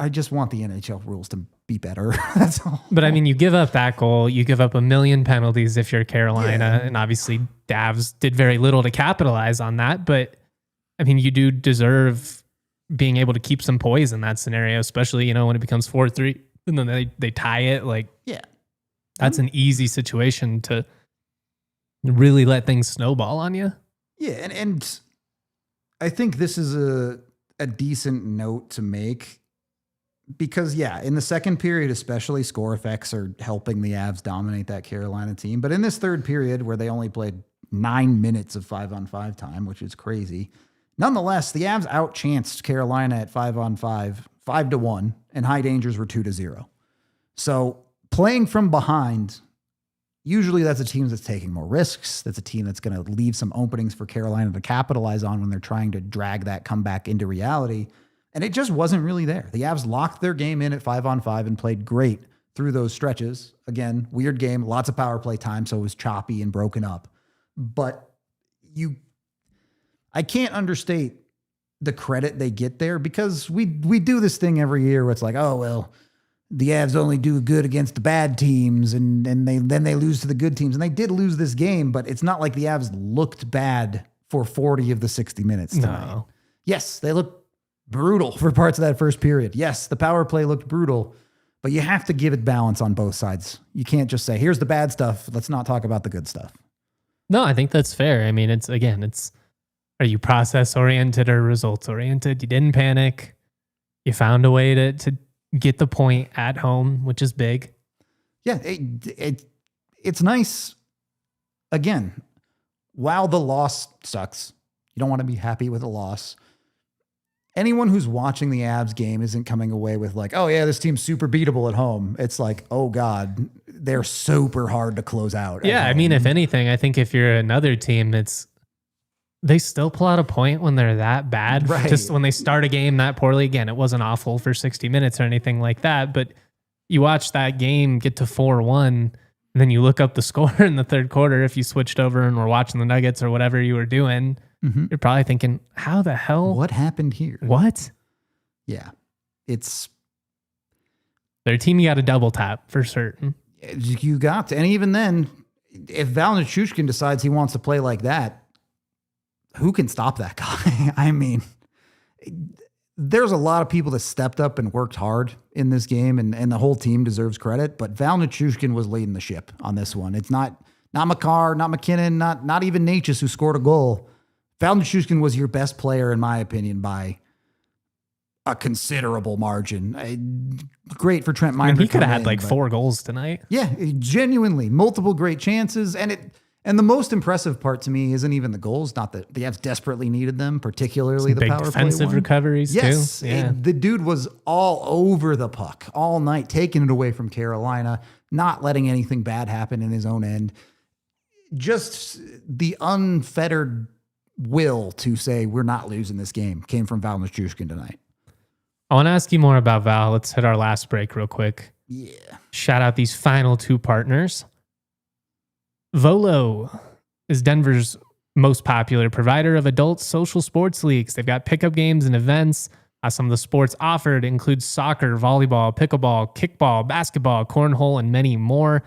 just want the NHL rules to be better. That's all. But I mean, you give up that goal, you give up a million penalties if you're Carolina, and obviously Davs did very little to capitalize on that. But I mean, you do deserve being able to keep some poise in that scenario, especially when it becomes 4-3 and then they tie it. Like, that's an easy situation to really let things snowball on you. Yeah, and I think this is a decent note to make because, in the second period, especially, score effects are helping the Avs dominate that Carolina team. But in this third period, where they only played 9 minutes of 5-on-5 time, which is crazy, nonetheless, the Avs outchanced Carolina at 5-on-5, 5-1, and high dangers were 2-0. So playing from behind, usually that's a team that's taking more risks. That's a team that's going to leave some openings for Carolina to capitalize on when they're trying to drag that comeback into reality. And it just wasn't really there. The Avs locked their game in at 5-on-5 and played great through those stretches. Again, weird game, lots of power play time, so it was choppy and broken up. But I can't understate the credit they get there because we do this thing every year where it's like, oh, well, the Avs only do good against the bad teams and then they lose to the good teams. And they did lose this game, but it's not like the Avs looked bad for 40 of the 60 minutes tonight. No. Yes, they looked brutal for parts of that first period. Yes, the power play looked brutal, but you have to give it balance on both sides. You can't just say, here's the bad stuff. Let's not talk about the good stuff. No, I think that's fair. I mean, it's are you process oriented or results oriented? You didn't panic. You found a way to get the point at home, which is big. Yeah, it's nice. Again, while the loss sucks, you don't want to be happy with a loss. Anyone who's watching the Avs game isn't coming away with like, oh yeah, this team's super beatable at home. It's like, oh God, they're super hard to close out. Yeah, I mean, if anything, I think if you're another team, it's they still pull out a point when they're that bad. Right. Just when they start a game that poorly. Again, it wasn't awful for 60 minutes or anything like that, but you watch that game get to 4-1, and then you look up the score in the third quarter. If you switched over and were watching the Nuggets or whatever you were doing, you're probably thinking, how the hell? What happened here? What? Yeah. It's... Their team, you got to double tap for certain. You got to. And even then, if Val Nichushkin decides he wants to play like that, who can stop that guy? I mean, there's a lot of people that stepped up and worked hard in this game, and the whole team deserves credit. But Val Nichushkin was leading the ship on this one. It's not McCarr, not McKinnon, not even Necas who scored a goal. Val Nichushkin was your best player, in my opinion, by a considerable margin. Great for Trent Miner. He could have had like 4 goals tonight. Yeah, genuinely. Multiple great chances. And the most impressive part to me isn't even the goals. Not that the Avs desperately needed them, particularly the Big power play defensive one. recoveries Yes, too. Yeah. the dude was all over the puck all night, taking it away from Carolina, not letting anything bad happen in his own end. Just the unfettered will to say we're not losing this game came from Val Nichushkin tonight. I want to ask you more about Val. Let's hit our last break real quick. Yeah. Shout out these final 2 partners. Volo is Denver's most popular provider of adult social sports leagues. They've got pickup games and events. Some of the sports offered include soccer, volleyball, pickleball, kickball, basketball, cornhole, and many more.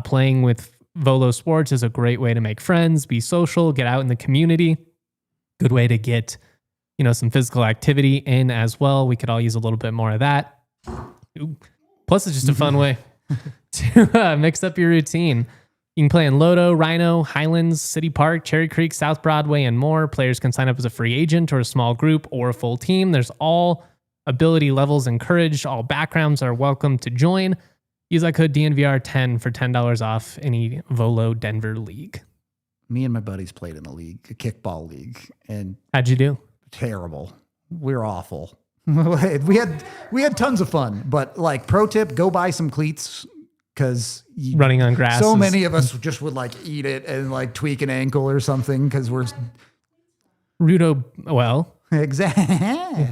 Playing with Volo Sports is a great way to make friends, be social, get out in the community. Good way to get, some physical activity in as well. We could all use a little bit more of that. Ooh. Plus, it's just a fun way to mix up your routine. You can play in Lodo, Rhino, Highlands, City Park, Cherry Creek, South Broadway, and more. Players can sign up as a free agent or a small group or a full team. There's all ability levels encouraged. All backgrounds are welcome to join. Use that code DNVR10 for $10 off any Volo Denver league. Me and my buddies played in the league, a kickball league, and how'd you do? Terrible. We're awful. we had tons of fun, but like pro tip, go buy some cleats because running on grass. So many of us just would like eat it and like tweak an ankle or something because we're Rudo. Well, exactly.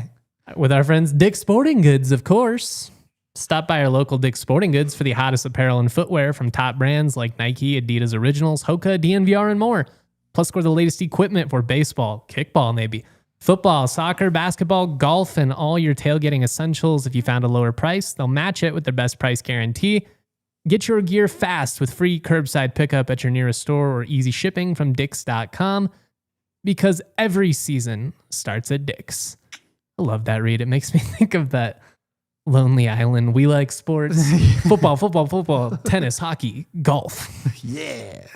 With our friends Dick's Sporting Goods, of course. Stop by our local Dick's Sporting Goods for the hottest apparel and footwear from top brands like Nike, Adidas Originals, Hoka, DNVR, and more. Plus, score the latest equipment for baseball, kickball, maybe football, soccer, basketball, golf, and all your tailgating essentials. If you found a lower price, they'll match it with their best price guarantee. Get your gear fast with free curbside pickup at your nearest store or easy shipping from Dicks.com because every season starts at Dick's. I love that read. It makes me think of that Lonely Island. We like sports. football, tennis, hockey, golf. Yeah.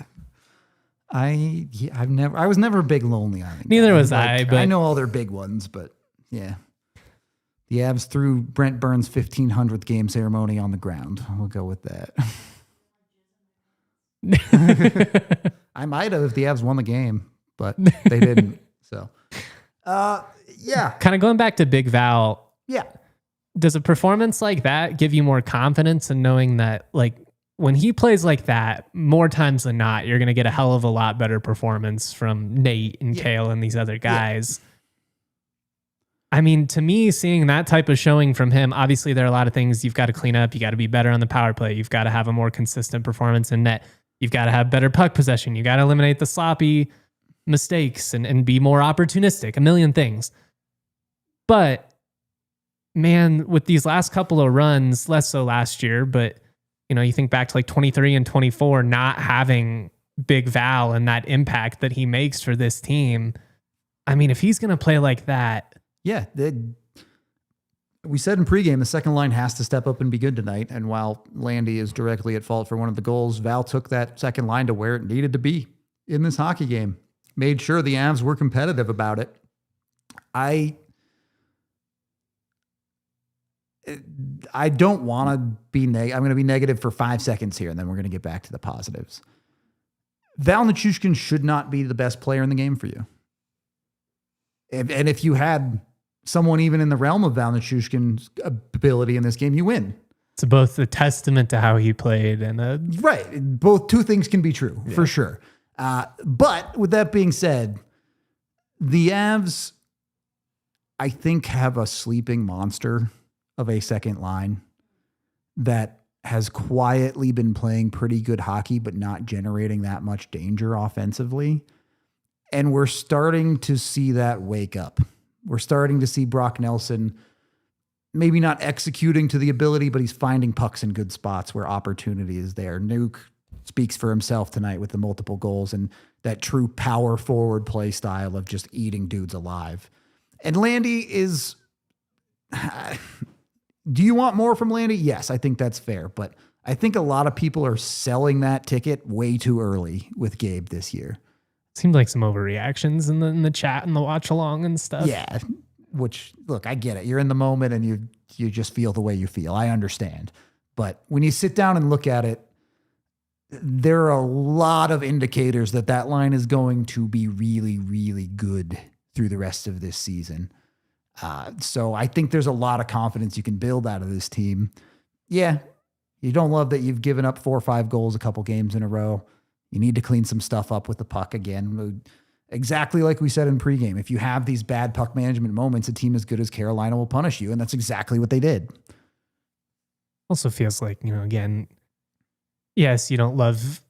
I was never a big Lonely Island. Neither guy. was I, but I know all their big ones, but yeah. The Avs threw Brent Burns' 1500th game ceremony on the ground. We'll go with that. I might have if the Avs won the game, but they didn't. So, yeah. Kind of going back to Big Val. Yeah. Does a performance like that give you more confidence in knowing that, like, when he plays like that, more times than not, you're going to get a hell of a lot better performance from Nate and Kale and these other guys. Yeah. I mean, to me, seeing that type of showing from him, obviously there are a lot of things you've got to clean up. You got to be better on the power play. You've got to have a more consistent performance in net. You've got to have better puck possession. You got to eliminate the sloppy mistakes and be more opportunistic, a million things. But man, with these last couple of runs, less so last year, but you think back to like 23 and 24, not having Big Val and that impact that he makes for this team. I mean, if he's going to play like that. Yeah. We said in pregame, the second line has to step up and be good tonight. And while Landy is directly at fault for one of the goals, Val took that second line to where it needed to be in this hockey game. Made sure the Avs were competitive about it. I don't want to be I'm going to be negative for 5 seconds here, and then we're going to get back to the positives. Val Nichushkin should not be the best player in the game for you. And if you had someone even in the realm of Val Nichushkin's ability in this game, you win. It's both a testament to how he played and right. Both two things can be true for sure. But with that being said, The Avs, I think, have a sleeping monster of a second line that has quietly been playing pretty good hockey, but not generating that much danger offensively. And we're starting to see that wake up. We're starting to see Brock Nelson maybe not executing to the ability, but he's finding pucks in good spots where opportunity is there. Nuke speaks for himself tonight with the multiple goals and that true power forward play style of just eating dudes alive. And Landy is... Do you want more from Landy? Yes, I think that's fair. But I think a lot of people are selling that ticket way too early with Gabe this year. Seemed like some overreactions in the chat and the watch along and stuff. Yeah, which, look, I get it. You're in the moment and you just feel the way you feel. I understand. But when you sit down and look at it, there are a lot of indicators that line is going to be really, really good through the rest of this season. So I think there's a lot of confidence you can build out of this team. Yeah, you don't love that you've given up 4 or 5 goals a couple games in a row. You need to clean some stuff up with the puck again. Exactly like we said in pregame. If you have these bad puck management moments, a team as good as Carolina will punish you, and that's exactly what they did. Also feels like, again, yes, you don't love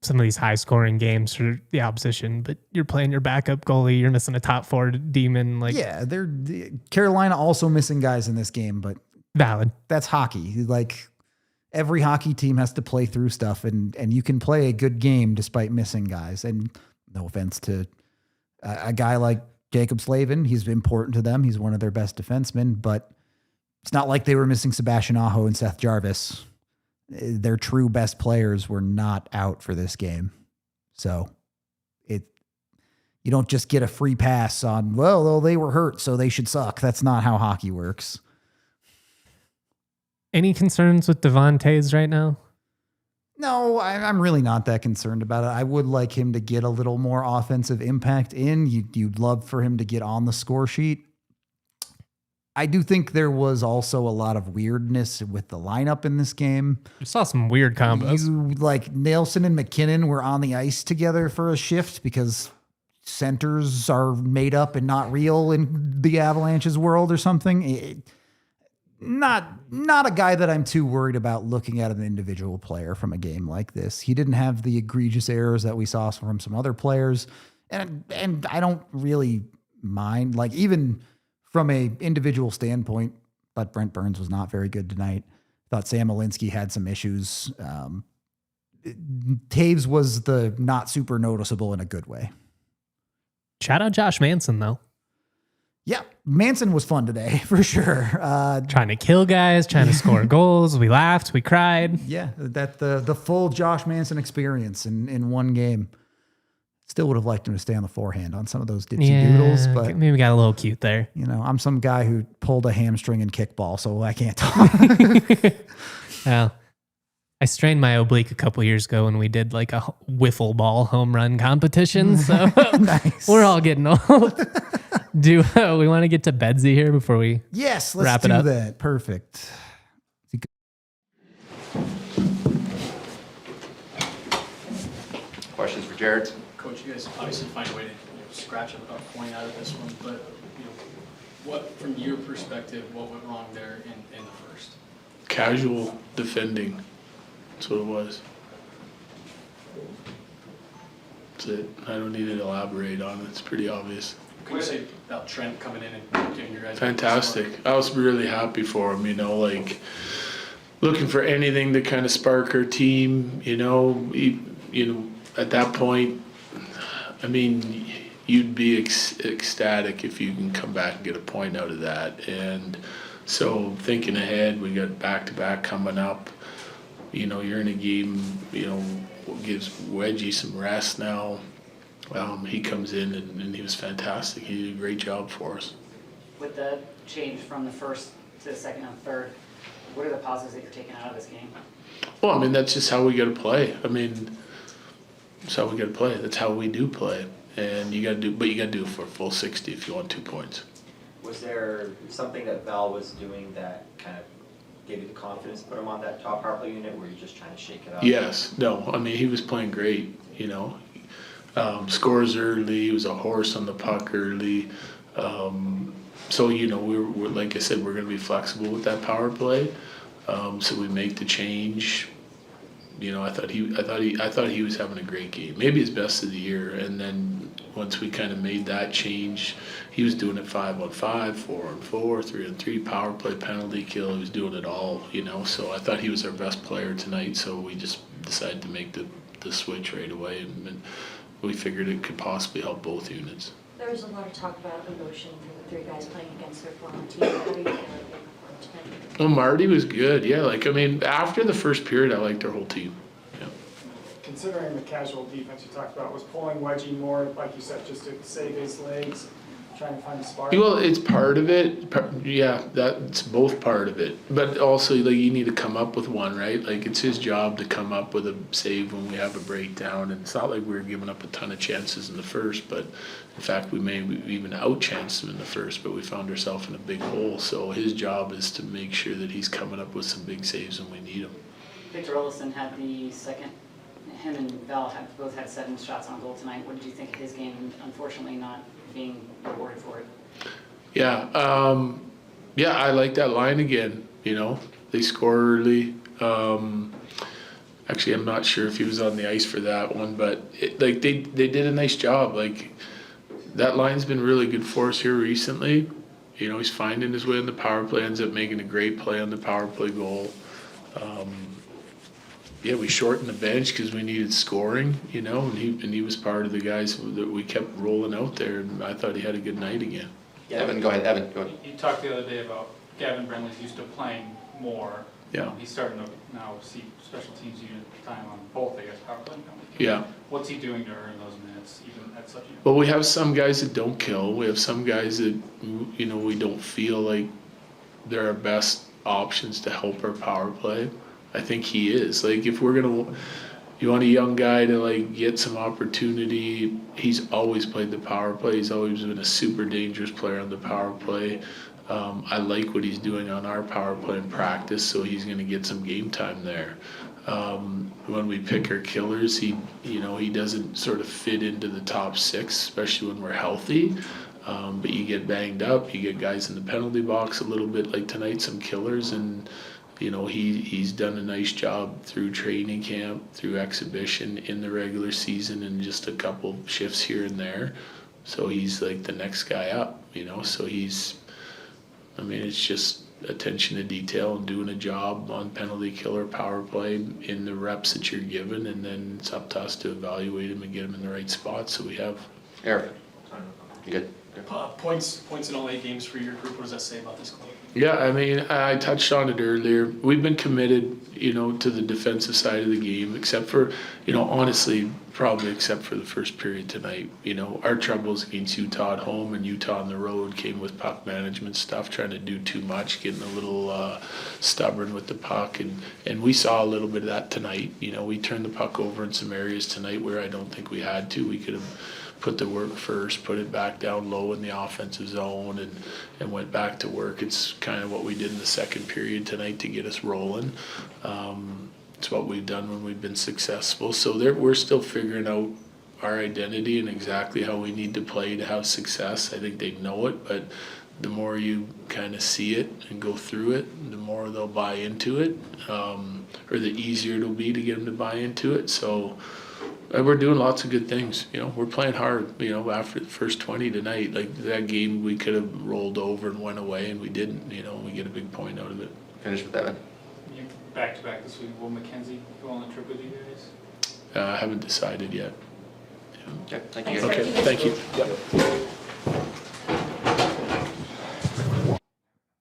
some of these high-scoring games for the opposition, but you're playing your backup goalie. You're missing a top 4 demon. Yeah, Carolina also missing guys in this game, but valid. That's hockey. Like, every hockey team has to play through stuff, and you can play a good game despite missing guys. And no offense to a guy like Jacob Slavin, he's important to them. He's one of their best defensemen, but it's not like they were missing Sebastian Aho and Seth Jarvis. Their true best players were not out for this game. So you don't just get a free pass on, well, they were hurt, so they should suck. That's not how hockey works. Any concerns with Devon Toews right now? No, I'm really not that concerned about it. I would like him to get a little more offensive impact in. You'd love for him to get on the score sheet. I do think there was also a lot of weirdness with the lineup in this game. You saw some weird combos. Like Nelson and McKinnon were on the ice together for a shift because centers are made up and not real in the Avalanche's world or something. Not a guy that I'm too worried about looking at an individual player from a game like this. He didn't have the egregious errors that we saw from some other players. And I don't really mind, like, even from a individual standpoint, but Brent Burns was not very good tonight. Thought Sam Alinsky had some issues. Taves was the not super noticeable in a good way. Shout out Josh Manson, though. Yeah, Manson was fun today, for sure. Trying to kill guys, trying to score goals. We laughed, we cried. Yeah, that the full Josh Manson experience in one game. Still would have liked him to stay on the forehand on some of those ditchy doodles, but maybe got a little cute there. I'm some guy who pulled a hamstring in kickball, so I can't talk. Well, I strained my oblique a couple years ago when we did like a wiffle ball home run competition. So nice. We're all getting old. Do we want to get to Bedsy here before we let's wrap it do up? That. Perfect. Questions for Jared? Coach, you guys obviously find a way to scratch a point out of this one, but what, from your perspective, what went wrong there in the first? Casual defending. That's what it was. That's it. I don't need to elaborate on it. It's pretty obvious. Could you say about Trent coming in and giving your guys Fantastic. I was really happy for him, looking for anything to kind of spark our team, at that point, you'd be ecstatic if you can come back and get a point out of that. And so thinking ahead, we got back-to-back coming up. You're in a game, gives Wedgie some rest now. He comes in and he was fantastic. He did a great job for us. With the change from the first to the second and third, what are the positives that you're taking out of this game? Well, that's just how we got to play. That's how we got to play. That's how we do play. And you got to do it for a full 60 if you want 2 points. Was there something that Val was doing that kind of gave you the confidence to put him on that top power play unit, or were you just trying to shake it up? Yes. No. He was playing great. scores early. He was a horse on the puck early. So we're like I said, we're going to be flexible with that power play. So we make the change. I thought he was having a great game, maybe his best of the year. And then once we kind of made that change, he was doing it 5-on-5, 4-on-4, 3-on-3, power play, penalty kill. He was doing it all, So I thought he was our best player tonight. So we just decided to make the switch right away, and we figured it could possibly help both units. There was a lot of talk about emotion from the three guys playing against their former team. How do you feel like they performed tonight? Well, Marty was good. Yeah, after the first period, I liked our whole team. Yeah. Considering the casual defense you talked about, was pulling Wedgie more, like you said, just to save his legs, trying to find a spark? Well, it's part of it. Yeah, that's both part of it. But also, you need to come up with one, right? It's his job to come up with a save when we have a breakdown. And it's not like we were giving up a ton of chances in the first, but in fact, we even out-chanced him in the first, but we found ourselves in a big hole. So his job is to make sure that he's coming up with some big saves when we need them. Victor Olofsson had the second. Him and Val both had 7 shots on goal tonight. What did you think of his game, and unfortunately not being rewarded for it? Yeah, I like that line again. They score early. Actually, I'm not sure if he was on the ice for that one, but they did a nice job. That line's been really good for us here recently. He's finding his way on the power play, ends up making a great play on the power play goal. We shortened the bench because we needed scoring, and he was part of the guys that we kept rolling out there, and I thought he had a good night again. Yeah, Evan, go ahead. You talked the other day about Gavin Brenly's used to playing more. Yeah. He's starting to now see special teams unit time on both, I guess, power play and penalty. Yeah. What's he doing to earn those minutes, even at such a... Well, we have some guys that don't kill. We have some guys that, we don't feel like they're our best options to help our power play. I think he is. If we're you want a young guy to get some opportunity, he's always played the power play. He's always been a super dangerous player on the power play. I like what he's doing on our power play in practice, so he's going to get some game time there. When we pick our killers, he doesn't sort of fit into the top 6, especially when we're healthy. But you get banged up, you get guys in the penalty box a little bit, like tonight, some killers, and he's done a nice job through training camp, through exhibition, in the regular season, and just a couple shifts here and there. So he's the next guy up, so it's just attention to detail and doing a job on penalty killer, power play in the reps that you're given, and then it's up to us to evaluate him and get him in the right spot so we have. Eric, you good? Points in all 8 games for your group. What does that say about this club? Yeah, I touched on it earlier. We've been committed, to the defensive side of the game, except for, honestly, probably except for the first period tonight. Our troubles against Utah at home and Utah on the road came with puck management stuff, trying to do too much, getting a little stubborn with the puck, and we saw a little bit of that tonight. We turned the puck over in some areas tonight where I don't think we had to. We could have put the work first, put it back down low in the offensive zone, and went back to work. It's kind of what we did in the second period tonight to get us rolling. It's what we've done when we've been successful. So we're still figuring out our identity and exactly how we need to play to have success. I think they know it, but the more you kind of see it and go through it, the more they'll buy into it, or the easier it'll be to get them to buy into it. So we're doing lots of good things. We're playing hard. After the first 20 tonight, that game, we could have rolled over and went away, and we didn't. We get a big point out of it. Finish with Evan. You back-to-back this week. Will McKenzie go on the trip with you guys? I haven't decided yet. Okay, thank you. Okay, thank you.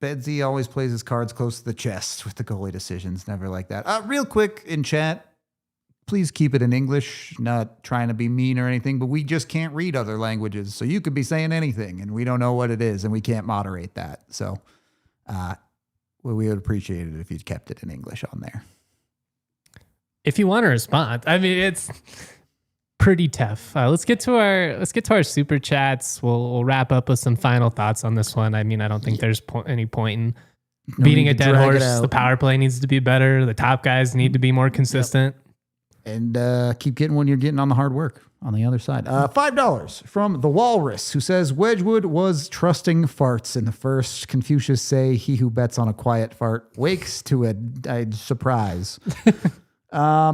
Bedsy always plays his cards close to the chest with the goalie decisions. Never like that. Real quick in chat, please keep it in English. Not trying to be mean or anything, but we just can't read other languages. So you could be saying anything, and we don't know what it is, and we can't moderate that. So we would appreciate it if you'd kept it in English on there. If you want to respond, it's pretty tough. Let's get to our super chats. We'll wrap up with some final thoughts on this one. I don't think there's any point in beating a dead horse. The power play needs to be better. The top guys need to be more consistent. And keep getting when you're getting on the hard work on the other side. $5 from the Walrus, who says Wedgwood was trusting farts in the first. Confucius say he who bets on a quiet fart wakes to a surprise. Yeah,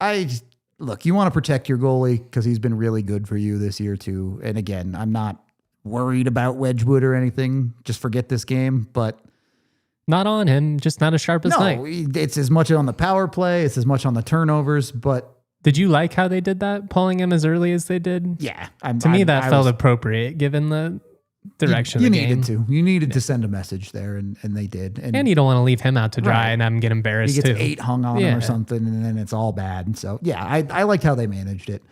I look, you want to protect your goalie because he's been really good for you this year too. And again, I'm not worried about Wedgwood or anything. Just forget this game, but Not on him, just not as sharp as night. It's as much on the power play. It's as much on the turnovers, but Did you like how they did that, pulling him as early as they did? yeah. To me, that felt appropriate given the direction you of the needed game. to. You needed to send a message there, and they did. And you don't want to leave him out to dry Right. and have him get he embarrassed gets too. 8 hung on him or something, and then it's all bad. And so, yeah, I liked how they managed it.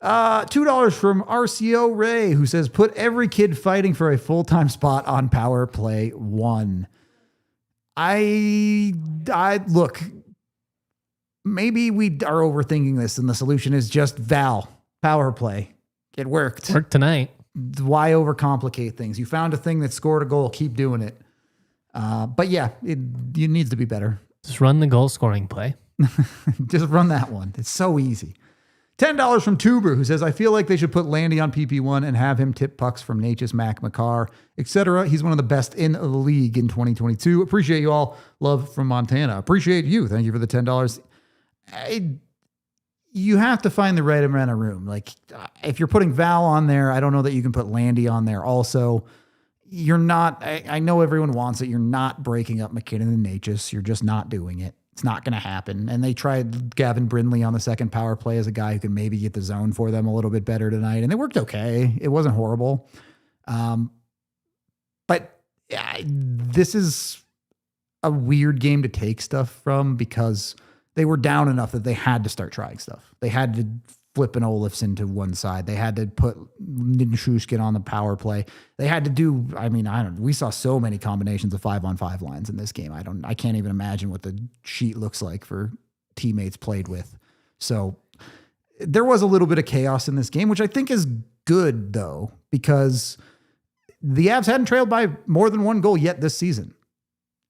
$2 from RCO Ray, who says, put every kid fighting for a full-time spot on power play 1. I look, maybe we are overthinking this, and the solution is just Val, power play. It worked. Worked tonight. Why overcomplicate things? You found a thing that scored a goal, keep doing it. But yeah, it needs to be better. Just run the goal scoring play. Just run that one. It's so easy. $10 from Tuber, who says, I feel like they should put Landy on PP1 and have him tip pucks from Necas, Mac, Makar, etc. He's one of the best in the league in 2022. Appreciate you all. Love from Montana. Appreciate you. Thank you for the $10. You have to find the right amount of room. Like, if you're putting Val on there, I don't know that you can put Landy on there also. You're not, I know everyone wants it. You're not breaking up McKinnon and Necas. You're just not doing it. It's not going to happen. And they tried Gavin Brindley on the second power play as a guy who could maybe get the zone for them a little bit better tonight. And it worked okay. It wasn't horrible. But this is a weird game to take stuff from because they were down enough that they had to start trying stuff. They had to flip an Olofsson to one side. They had to put Nichushkin on the power play. They had to do, we saw so many combinations of 5-on-5 lines in this game. I can't even imagine what the sheet looks like for teammates played with. So there was a little bit of chaos in this game, which I think is good though, because the Avs hadn't trailed by more than 1 goal yet this season.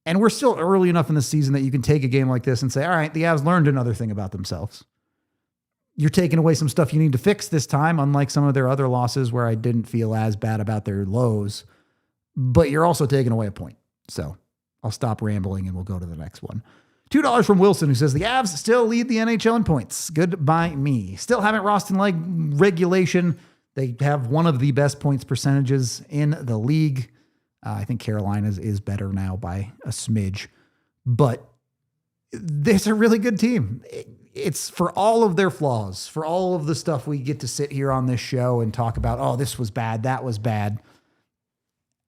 And we're still early enough in the season that you can take a game like this and say, all right, the Avs learned another thing about themselves. You're taking away some stuff you need to fix this time, unlike some of their other losses where I didn't feel as bad about their lows, but you're also taking away a point. So I'll stop rambling and we'll go to the next one. $2 from Wilson, who says the Avs still lead the NHL in points. Good by me. Still haven't lost in like regulation. They have one of the best points percentages in the league. I think Carolina's is better now by a smidge, but it's a really good team. It's for all of their flaws, for all of the stuff we get to sit here on this show and talk about, oh, this was bad, that was bad.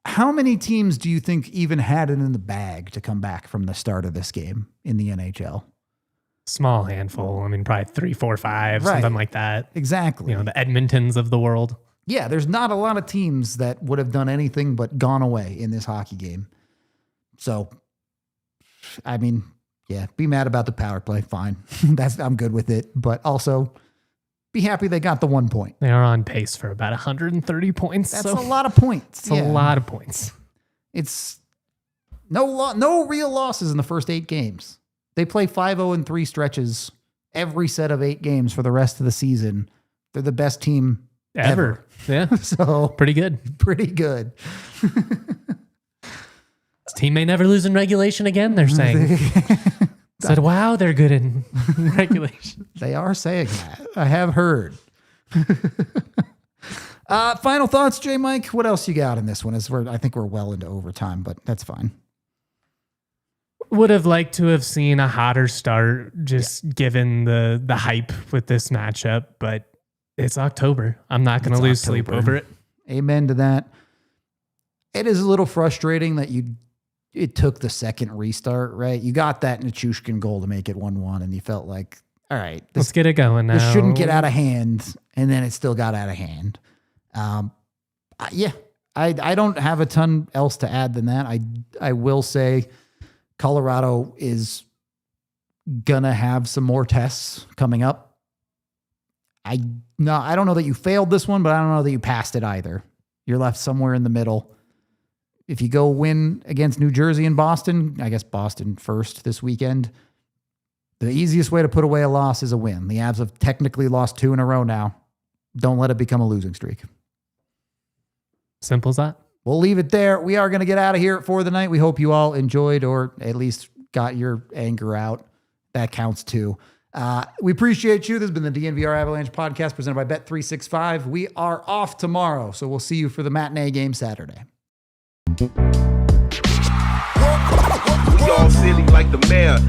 How many teams do you think even had it in the bag to come back from the start of this game in the NHL? Small handful. Probably 3, 4, 5, Right. something like that. Exactly. The Edmontons of the world. Yeah, there's not a lot of teams that would have done anything but gone away in this hockey game. So, yeah, be mad about the power play. Fine. I'm good with it. But also be happy they got the 1 point. They are on pace for about 130 points. That's a lot of points. It's a lot of points. It's no real losses in the first 8 games. They play 5-0-3 stretches every set of 8 games for the rest of the season. They're the best team ever. Yeah. So Pretty good. pretty good. This team may never lose in regulation again, they're saying. Said, wow, they're good in regulation. They are saying that. I have heard. Final thoughts, J. Mike. What else you got in this one? I think we're well into overtime, but that's fine. Would have liked to have seen a hotter start, just given the hype with this matchup, but it's October. I'm not going to lose sleep over it. Amen to that. It is a little frustrating that it took the second restart, right? You got that Nichushkin goal to make it 1-1, and you felt like, all right, Let's get it going now. this shouldn't get out of hand, and then it still got out of hand. I don't have a ton else to add than that. I will say Colorado is gonna have some more tests coming up. I don't know that you failed this one, but I don't know that you passed it either. You're left somewhere in the middle. If you go win against New Jersey and Boston, I guess Boston first this weekend, The easiest way to put away a loss is a win. The Avs have technically lost 2 in a row now. Don't let it become a losing streak. Simple as that. We'll leave it there. We are going to get out of here for the night. We hope you all enjoyed or at least got your anger out. That counts too. We appreciate you. This has been the DNVR Avalanche podcast presented by Bet365. We are off tomorrow, so we'll see you for the matinee game Saturday. We all silly like the mayor.